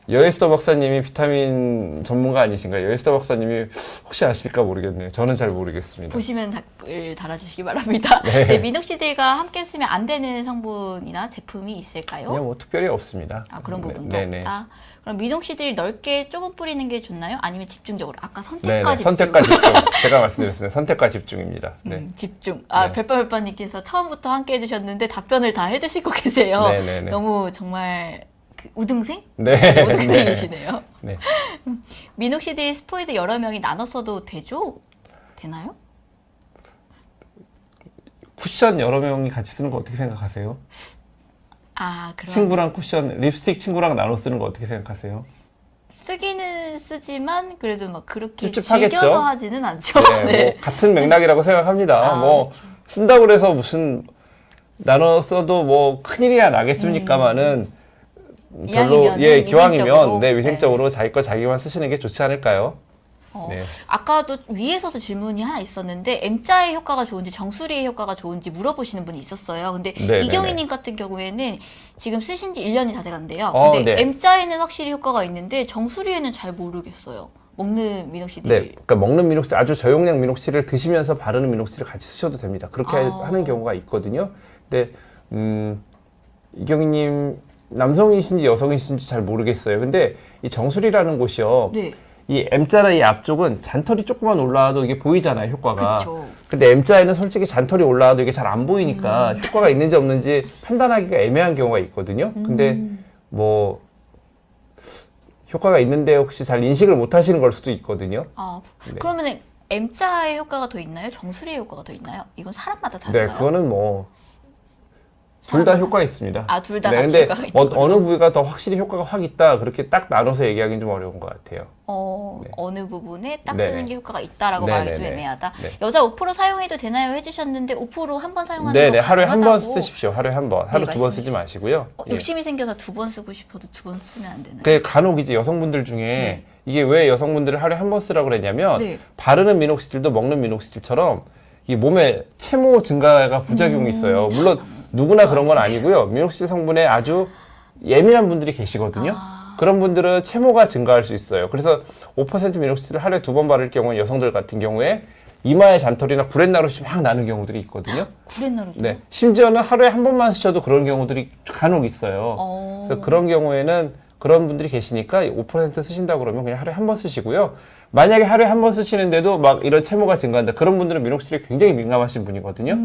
여에스더 박사님이 비타민 전문가 아니신가요? 여에스더 박사님이 혹시 아실까 모르겠네요. 저는 잘 모르겠습니다. 보시면 답을 달아주시기 바랍니다. 네. 네, 미녹시딜과 함께 쓰면 안 되는 성분이나 제품이 있을까요? 그냥 뭐 특별히 없습니다. 아, 그런 부분도 네네. 없다. 그럼 미녹시딜 넓게 조금 뿌리는 게 좋나요? 아니면 집중적으로? 아까 네네. 선택과 선택과 집중. 제가 말씀드렸습니다. 선택과 집중입니다. 네. 집중. 네. 별빠별빠님께서 처음부터 함께 해주셨는데 답변을 다 해주시고 계세요. 네네네. 너무 정말 우등생? 네. 우등생이시네요. 네. 미녹시딜 스포이드 여러 명이 나눠 써도 되죠? 되나요? 쿠션 여러 명이 같이 쓰는 거 어떻게 생각하세요? 아, 그럼 친구랑 쿠션, 립스틱 친구랑 나눠 쓰는 거 어떻게 생각하세요? 쓰기는 쓰지만 그래도 막 그렇게 찝찝하겠죠? 즐겨서 하지는 않죠. 네, 뭐 같은 맥락이라고 생각합니다. 아, 뭐 그렇죠. 쓴다고 그래서 무슨 나눠 써도 뭐 큰일이야 나겠습니까마는 별로 이왕이면은 예 위생적으로. 기왕이면 네 위생적으로 자기 거 자기만 쓰시는 게 좋지 않을까요? 네. 아까도 위에서도 질문이 하나 있었는데 M자의 효과가 좋은지 정수리의 효과가 좋은지 물어보시는 분이 있었어요. 근데 네네네. 이경희님 같은 경우에는 지금 쓰신 지 1년이 다 돼간대요. 근데 네. M자에는 확실히 효과가 있는데 정수리에는 잘 모르겠어요. 먹는 미녹시딜. 네, 그러니까 먹는 미녹시딜 아주 저용량 미녹시딜을 드시면서 바르는 미녹시딜을 같이 쓰셔도 됩니다. 그렇게 하는 경우가 있거든요. 근데 이경희님 남성이신지 여성이신지 잘 모르겠어요. 근데 이 정수리라는 곳이요. 네. 이 M자나 이 앞쪽은 잔털이 조금만 올라와도 이게 보이잖아요, 효과가. 그쵸. 근데 M자에는 솔직히 잔털이 올라와도 이게 잘 안 보이니까 효과가 있는지 없는지 판단하기가 애매한 경우가 있거든요. 근데 뭐 효과가 있는데 혹시 잘 인식을 못 하시는 걸 수도 있거든요. 네. 그러면 M자의 효과가 더 있나요? 정수리의 효과가 더 있나요? 이건 사람마다 다른가요? 네, 그거는 뭐 둘 다 효과가 있습니다. 둘 다 네, 같이 근데 효과가 있는 걸로. 어느 부위가 더 확실히 효과가 확 있다 그렇게 딱 나눠서 얘기하기는 좀 어려운 것 같아요. 네. 어느 부분에 딱 네네. 쓰는 게 효과가 있다라고 네네네. 말하기 좀 애매하다. 네. 여자 5% 사용해도 되나요? 해주셨는데 5% 한 번 사용하는 네네, 거 하루에 한 번 가능하다고. 쓰십시오. 하루에 한 번. 하루 네, 두 번 쓰지 마시고요. 예. 욕심이 생겨서 2번 쓰고 싶어도 2번 쓰면 안 되나요? 그 간혹 이제 여성분들 중에 네. 이게 왜 여성분들을 하루에 한 번 쓰라고 그랬냐면 네. 바르는 미녹시딜도 먹는 미녹시딜처럼 이 몸에 채모 증가가 부작용이 있어요. 물론 누구나 그런 건 아니고요. 미녹시딜 성분에 아주 예민한 분들이 계시거든요. 그런 분들은 채모가 증가할 수 있어요. 그래서 5% 미녹시딜을 하루에 2번 바를 경우에 여성들 같은 경우에 이마에 잔털이나 구렛나룻이 막 나는 경우들이 있거든요. 구렛나루도? 네, 심지어는 하루에 한 번만 쓰셔도 그런 경우들이 간혹 있어요. 그래서 그런 경우에는 그런 분들이 계시니까 5% 쓰신다고 그러면 그냥 하루에 한 번 쓰시고요. 만약에 하루에 한 번 쓰시는데도 막 이런 채모가 증가한다. 그런 분들은 미녹시딜에 굉장히 민감하신 분이거든요.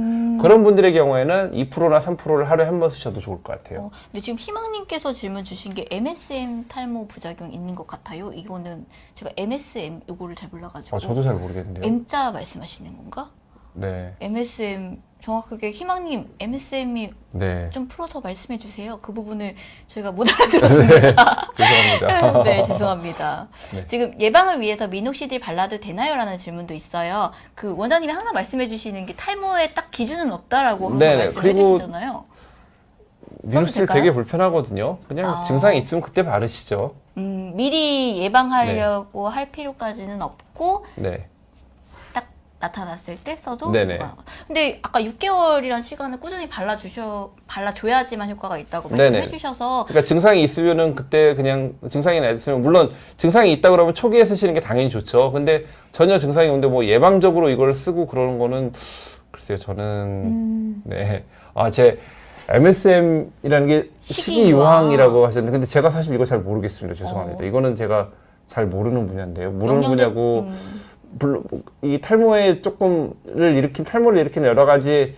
그런 분들의 경우에는 2%나 3%를 하루에 한 번 쓰셔도 좋을 것 같아요. 근데 지금 희망님께서 질문 주신 게 MSM 탈모 부작용 있는 것 같아요. 이거는 제가 MSM 요거를 잘 몰라가지고. 저도 잘 모르겠는데요. M자 말씀하시는 건가? 네. MSM 정확하게 희망님 MSM이 네. 좀 풀어서 말씀해 주세요. 그 부분을 저희가 못 알아들었습니다. 죄송합니다. 네, 죄송합니다. 네. 지금 예방을 위해서 미녹시딜 발라도 되나요? 라는 질문도 있어요. 그 원장님이 항상 말씀해 주시는 게 탈모에 딱 기준은 없다라고 항상 네네. 말씀해 그리고 주시잖아요. 미녹시딜 될까요? 되게 불편하거든요. 그냥 증상이 있으면 그때 바르시죠. 미리 예방하려고 할 필요까지는 없고 네. 딱 나타났을 때 써도 네네. 좋아. 근데 아까 6개월이란 시간을 꾸준히 발라줘야지만 효과가 있다고 네네. 말씀해 주셔서 그러니까 증상이 있으면은 그때 그냥 증상이 있으면 물론 증상이 있다 그러면 초기에 쓰시는 게 당연히 좋죠. 근데 전혀 증상이 없는데 뭐 예방적으로 이걸 쓰고 그러는 거는 글쎄요. 저는 네. 제 MSM이라는 게 식이유황이라고 하셨는데 근데 제가 사실 이거 잘 모르겠습니다. 죄송합니다. 이거는 제가 잘 모르는 분야인데요. 모르는 분야고 물론 이 탈모에 조금을 일으킨 탈모를 일으키는 여러 가지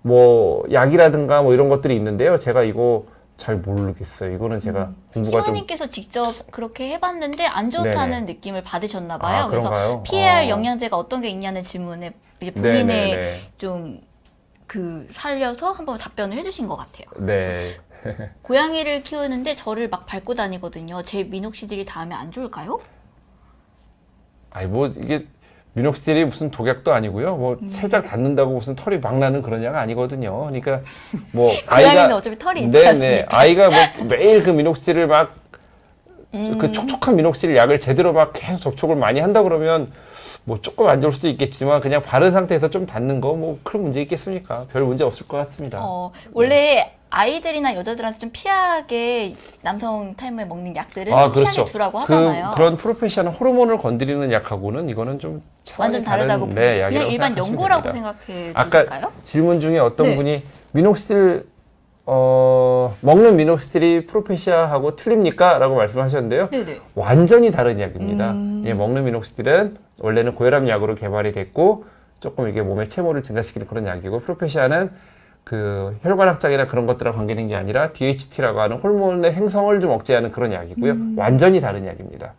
뭐 약이라든가 뭐 이런 것들이 있는데요. 제가 이거 잘 모르겠어요. 이거는 제가 공부가 좀 희망님께서 직접 그렇게 해봤는데 안 좋다는 네네. 느낌을 받으셨나 봐요. 그래서 그런가요? PAR 영양제가 어떤 게 있냐는 질문에 이제 본인의 네네네. 좀 그 살려서 한번 답변을 해주신 것 같아요. 네. 고양이를 키우는데 저를 막 밟고 다니거든요. 제 미녹시딜이 다음에 안 좋을까요? 아니 뭐 이게 미녹시딜이 무슨 독약도 아니고요. 뭐 살짝 닿는다고 무슨 털이 막 나는 그런 약 아니거든요. 그러니까 뭐 고양이는 어차피 털이 있지 네네. 않습니까? 아이가 뭐 매일 그 미녹시딜을 막 그 촉촉한 미녹시딜 약을 제대로 막 계속 접촉을 많이 한다 그러면 뭐 조금 안 좋을 수도 있겠지만 그냥 바른 상태에서 좀 닿는 거 뭐 큰 문제 있겠습니까? 별 문제 없을 것 같습니다. 원래 아이들이나 여자들한테 좀 피하게 남성 탈모에 먹는 약들은 좀 그렇죠. 피하게 두라고 하잖아요. 그런 프로페셔널 호르몬을 건드리는 약하고는 이거는 좀 완전 다르다고 보면 네, 그냥 일반 생각하시면 연고라고 됩니다. 생각해 아까 될까요? 질문 중에 어떤 네. 분이 미녹시딜 먹는 미녹시딜이 프로페시아하고 틀립니까? 라고 말씀하셨는데요. 네네. 완전히 다른 약입니다. 예, 먹는 미녹시딜은 원래는 고혈압 약으로 개발이 됐고 조금 이게 몸의 채모를 증가시키는 그런 약이고 프로페시아는 그 혈관 확장이나 그런 것들과 관계된 게 아니라 DHT라고 하는 호르몬의 생성을 좀 억제하는 그런 약이고요. 완전히 다른 약입니다.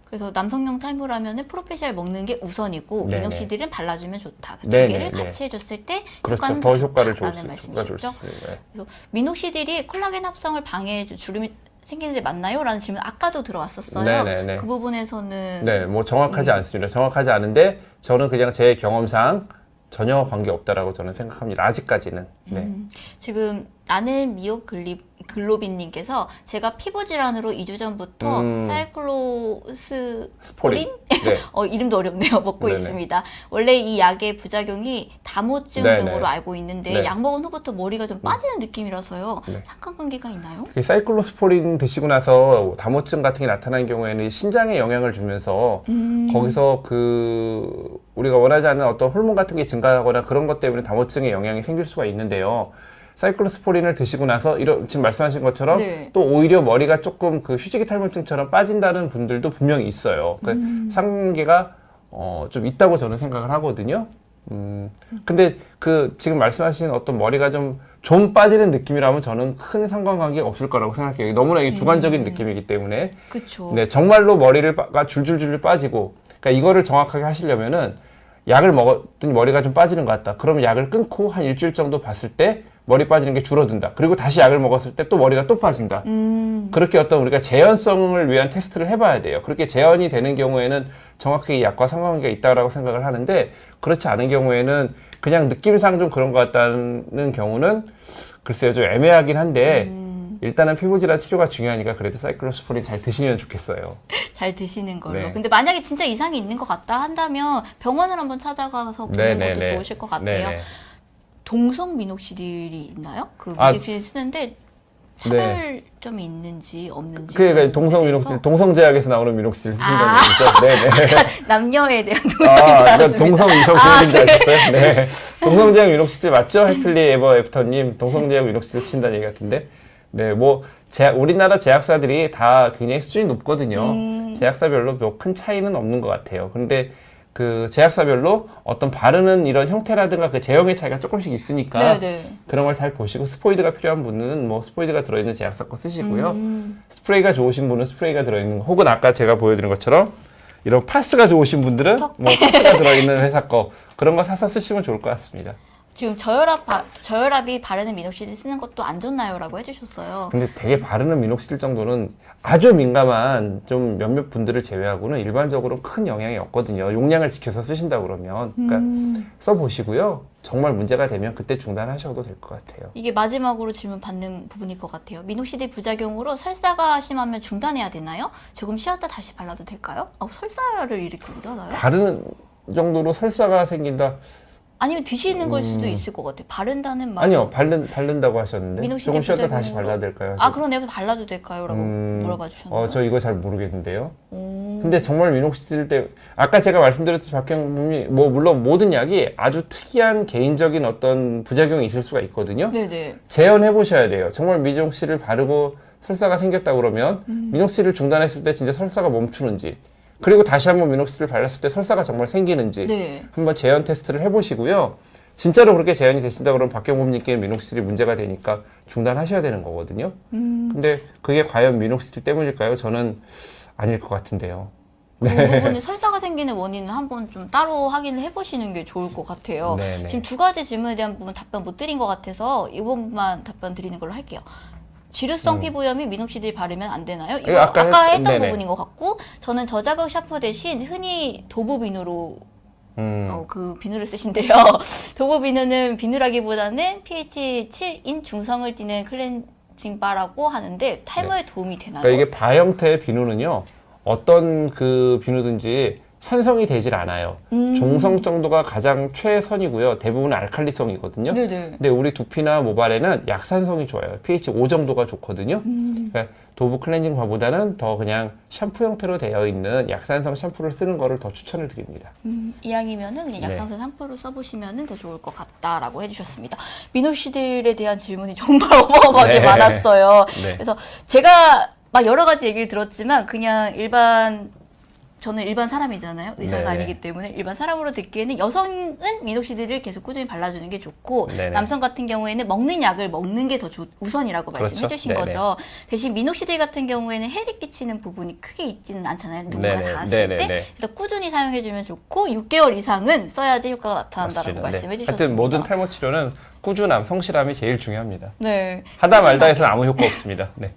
그래서 남성용 탈모라면은 프로페시알 먹는 게 우선이고 네네. 미녹시딜은 발라주면 좋다. 두 네네, 개를 네. 같이 해줬을 때 그렇죠. 효과는 더 효과를 좋다라는 좋을 말씀이시죠. 수 있습니다. 그래서 미녹시딜이 콜라겐 합성을 방해해 주름이 생기는데 맞나요? 라는 질문 아까도 들어왔었어요. 네네네. 그 부분에서는 네, 뭐 정확하지 않습니다. 정확하지 않은데 저는 그냥 제 경험상 전혀 관계 없다라고 저는 생각합니다. 아직까지는. 네. 지금 나는 미오글로빈님께서 제가 피부 질환으로 2주 전부터 사이클로스포린 네. 이름도 어렵네요. 먹고 네네. 있습니다. 원래 이 약의 부작용이 다모증 네네. 등으로 알고 있는데 네. 약 먹은 후부터 머리가 좀 빠지는 느낌이라서요. 네. 상관관계가 있나요? 사이클로스포린 드시고 나서 다모증 같은 게 나타나는 경우에는 신장에 영향을 주면서 거기서 그 우리가 원하지 않는 어떤 호르몬 같은 게 증가하거나 그런 것 때문에 다모증에 영향이 생길 수가 있는데요. 사이클로스포린을 드시고 나서 지금 말씀하신 것처럼 네. 또 오히려 머리가 조금 그 휴지기 탈모증처럼 빠진다는 분들도 분명히 있어요. 그 상관계가 좀 있다고 저는 생각을 하거든요. 근데 그 지금 말씀하신 어떤 머리가 좀 빠지는 느낌이라면 저는 큰 상관관계가 없을 거라고 생각해요. 너무나 이게 주관적인 느낌이기 때문에. 그렇죠. 네, 정말로 머리가 줄줄줄 빠지고, 그러니까 이거를 정확하게 하시려면은 약을 먹었더니 머리가 좀 빠지는 것 같다. 그러면 약을 끊고 한 일주일 정도 봤을 때 머리 빠지는 게 줄어든다. 그리고 다시 약을 먹었을 때 또 머리가 또 빠진다. 그렇게 어떤 우리가 재현성을 위한 테스트를 해봐야 돼요. 그렇게 재현이 되는 경우에는 정확히 이 약과 상관관계가 있다고 생각을 하는데 그렇지 않은 경우에는 그냥 느낌상 좀 그런 것 같다는 경우는 글쎄요, 좀 애매하긴 한데 일단은 피부질환 치료가 중요하니까 그래도 사이클로스포린 잘 드시면 좋겠어요. 잘 드시는 걸로. 네. 근데 만약에 진짜 이상이 있는 것 같다 한다면 병원을 한번 찾아가서 보는 것도 네네네. 좋으실 것 같아요. 네네. 동성 미녹시딜이 있나요? 그 아, 미녹시딜 쓰는데 차별점이 있는지 없는지. 그러니까 동성 미녹시딜, 동성제약에서 나오는 미녹시딜 쓰신다는 얘기죠. 네네. 남녀에 대한 동성인 줄 그러니까 알았습니다. 동성 이성 그러신 줄 아셨어요? 네. 동성제약 미녹시딜 맞죠? 해필리 에버 애프터님 동성제약 미녹시딜 쓰신다는 얘기 같은데. 네, 뭐 우리나라 제약사들이 다 굉장히 수준이 높거든요. 제약사별로 뭐 큰 차이는 없는 것 같아요. 그런데 그 제약사별로 어떤 바르는 이런 형태라든가 그 제형의 차이가 조금씩 있으니까 네네. 그런 걸 잘 보시고 스포이드가 필요한 분은 뭐 스포이드가 들어있는 제약사 거 쓰시고요. 스프레이가 좋으신 분은 스프레이가 들어있는 거, 혹은 아까 제가 보여드린 것처럼 이런 파스가 좋으신 분들은 뭐 파스가 들어있는 회사 거 그런 거 사서 쓰시면 좋을 것 같습니다. 지금 저혈압이 바르는 미녹시딜 쓰는 것도 안 좋나요?라고 해주셨어요. 근데 되게 바르는 미녹시딜 정도는 아주 민감한 좀 몇몇 분들을 제외하고는 일반적으로 큰 영향이 없거든요. 용량을 지켜서 쓰신다 그러면. 그러니까 써보시고요. 정말 문제가 되면 그때 중단하셔도 될 것 같아요. 이게 마지막으로 질문 받는 부분일 것 같아요. 미녹시딜 부작용으로 설사가 심하면 중단해야 되나요? 조금 쉬었다 다시 발라도 될까요? 설사를 일으키기도 하나요? 바르는 정도로 설사가 생긴다. 아니면 드시는 걸 수도 있을 것 같아요. 바른다는 말. 아니요, 바른다고 하셨는데 미녹시딜 조금 쉬었다 부작용으로? 다시 발라야 될까요? 그러네요. 발라도 될까요? 라고 물어봐 주셨나요? 저 이거 잘 모르겠는데요. 근데 정말 미녹시딜 때 아까 제가 말씀드렸듯이 박경님이 뭐 물론 모든 약이 아주 특이한 개인적인 어떤 부작용이 있을 수가 있거든요. 네네. 재현해 보셔야 돼요. 정말 미녹시딜을 바르고 설사가 생겼다 그러면 미녹시딜을 중단했을 때 진짜 설사가 멈추는지, 그리고 다시 한번 미녹시딜을 발랐을 때 설사가 정말 생기는지 네. 한번 재현 테스트를 해보시고요. 진짜로 그렇게 재현이 되신다 그러면 박경범님께 미녹시딜이 문제가 되니까 중단하셔야 되는 거거든요. 근데 그게 과연 미녹시딜 때문일까요? 저는 아닐 것 같은데요. 그 부분은 설사가 생기는 원인은 한번 좀 따로 확인을 해보시는 게 좋을 것 같아요. 네네. 지금 두 가지 질문에 대한 부분 답변 못 드린 것 같아서 이 부분만 답변 드리는 걸로 할게요. 지루성 피부염이 미녹시딜 바르면 안 되나요? 이거 아까 했던 네네. 부분인 것 같고, 저는 저자극 샤프 대신 흔히 도브 비누로 그 비누를 쓰신대요. 도브 비누는 비누라기보다는 pH 7인 중성을 띠는 클렌징 바라고 하는데 탈모에 도움이 되나요? 그러니까 이게 바 형태의 비누는요, 어떤 그 비누든지 산성이 되질 않아요. 중성 정도가 가장 최선이고요. 대부분 알칼리성이거든요. 네네. 근데 우리 두피나 모발에는 약산성이 좋아요. pH 5 정도가 좋거든요. 그러니까 도브 클렌징 바보다는 더 그냥 샴푸 형태로 되어 있는 약산성 샴푸를 쓰는 거를 더 추천을 드립니다. 이왕이면은 그냥 네. 약산성 샴푸로 써보시면은 더 좋을 것 같다라고 해주셨습니다. 미녹시딜에 대한 질문이 정말 어마어마하게 네. 많았어요. 네. 그래서 제가 막 여러 가지 얘기를 들었지만 그냥 저는 일반 사람이잖아요. 의사가 네네. 아니기 때문에 일반 사람으로 듣기에는 여성은 미녹시딜을 계속 꾸준히 발라주는 게 좋고, 네네. 남성 같은 경우에는 먹는 약을 먹는 게 더 우선이라고 말씀해 그렇죠. 주신 네네. 거죠. 대신 미녹시딜 같은 경우에는 해를 끼치는 부분이 크게 있지는 않잖아요. 누군가 네네. 닿았을 때. 네네네. 그래서 꾸준히 사용해주면 좋고 6개월 이상은 써야지 효과가 나타난다고 맞습니다. 말씀해 네. 주셨습니다. 하여튼 모든 탈모 치료는 꾸준함, 성실함이 제일 중요합니다. 네. 하다 말다 해서는 아무 효과 없습니다. 네.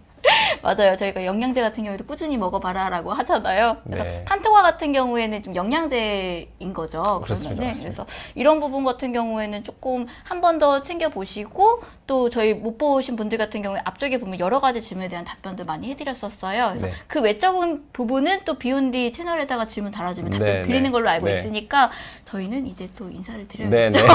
맞아요. 저희가 영양제 같은 경우에도 꾸준히 먹어봐라라고 하잖아요. 그래서 네. 판토화 같은 경우에는 좀 영양제인 거죠. 그렇습니다. 그러면은. 맞습니다. 그래서 이런 부분 같은 경우에는 조금 한 번 더 챙겨보시고, 또 저희 못 보신 분들 같은 경우에 앞쪽에 보면 여러 가지 질문에 대한 답변도 많이 해드렸었어요. 그래서 네. 그 외적인 부분은 또 비욘디 채널에다가 질문 달아주면 답변 네, 드리는 네. 걸로 알고 네. 있으니까 저희는 이제 또 인사를 네, 드려야겠죠. 네.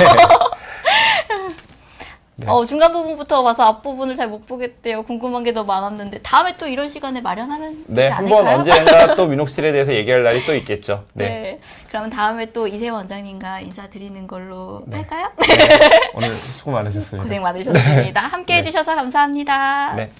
네. 중간 부분부터 와서 앞부분을 잘 못 보겠대요. 궁금한 게 더 많았는데 다음에 또 이런 시간을 마련하면 네, 되지 한번 않을까요? 언젠가 또 미녹시딜에 대해서 얘기할 날이 또 있겠죠. 네. 네. 그러면 다음에 또 이세원 원장님과 인사드리는 걸로 네. 할까요? 네. 오늘 수고 많으셨습니다. 고생 많으셨습니다. 함께 네. 해주셔서 감사합니다. 네.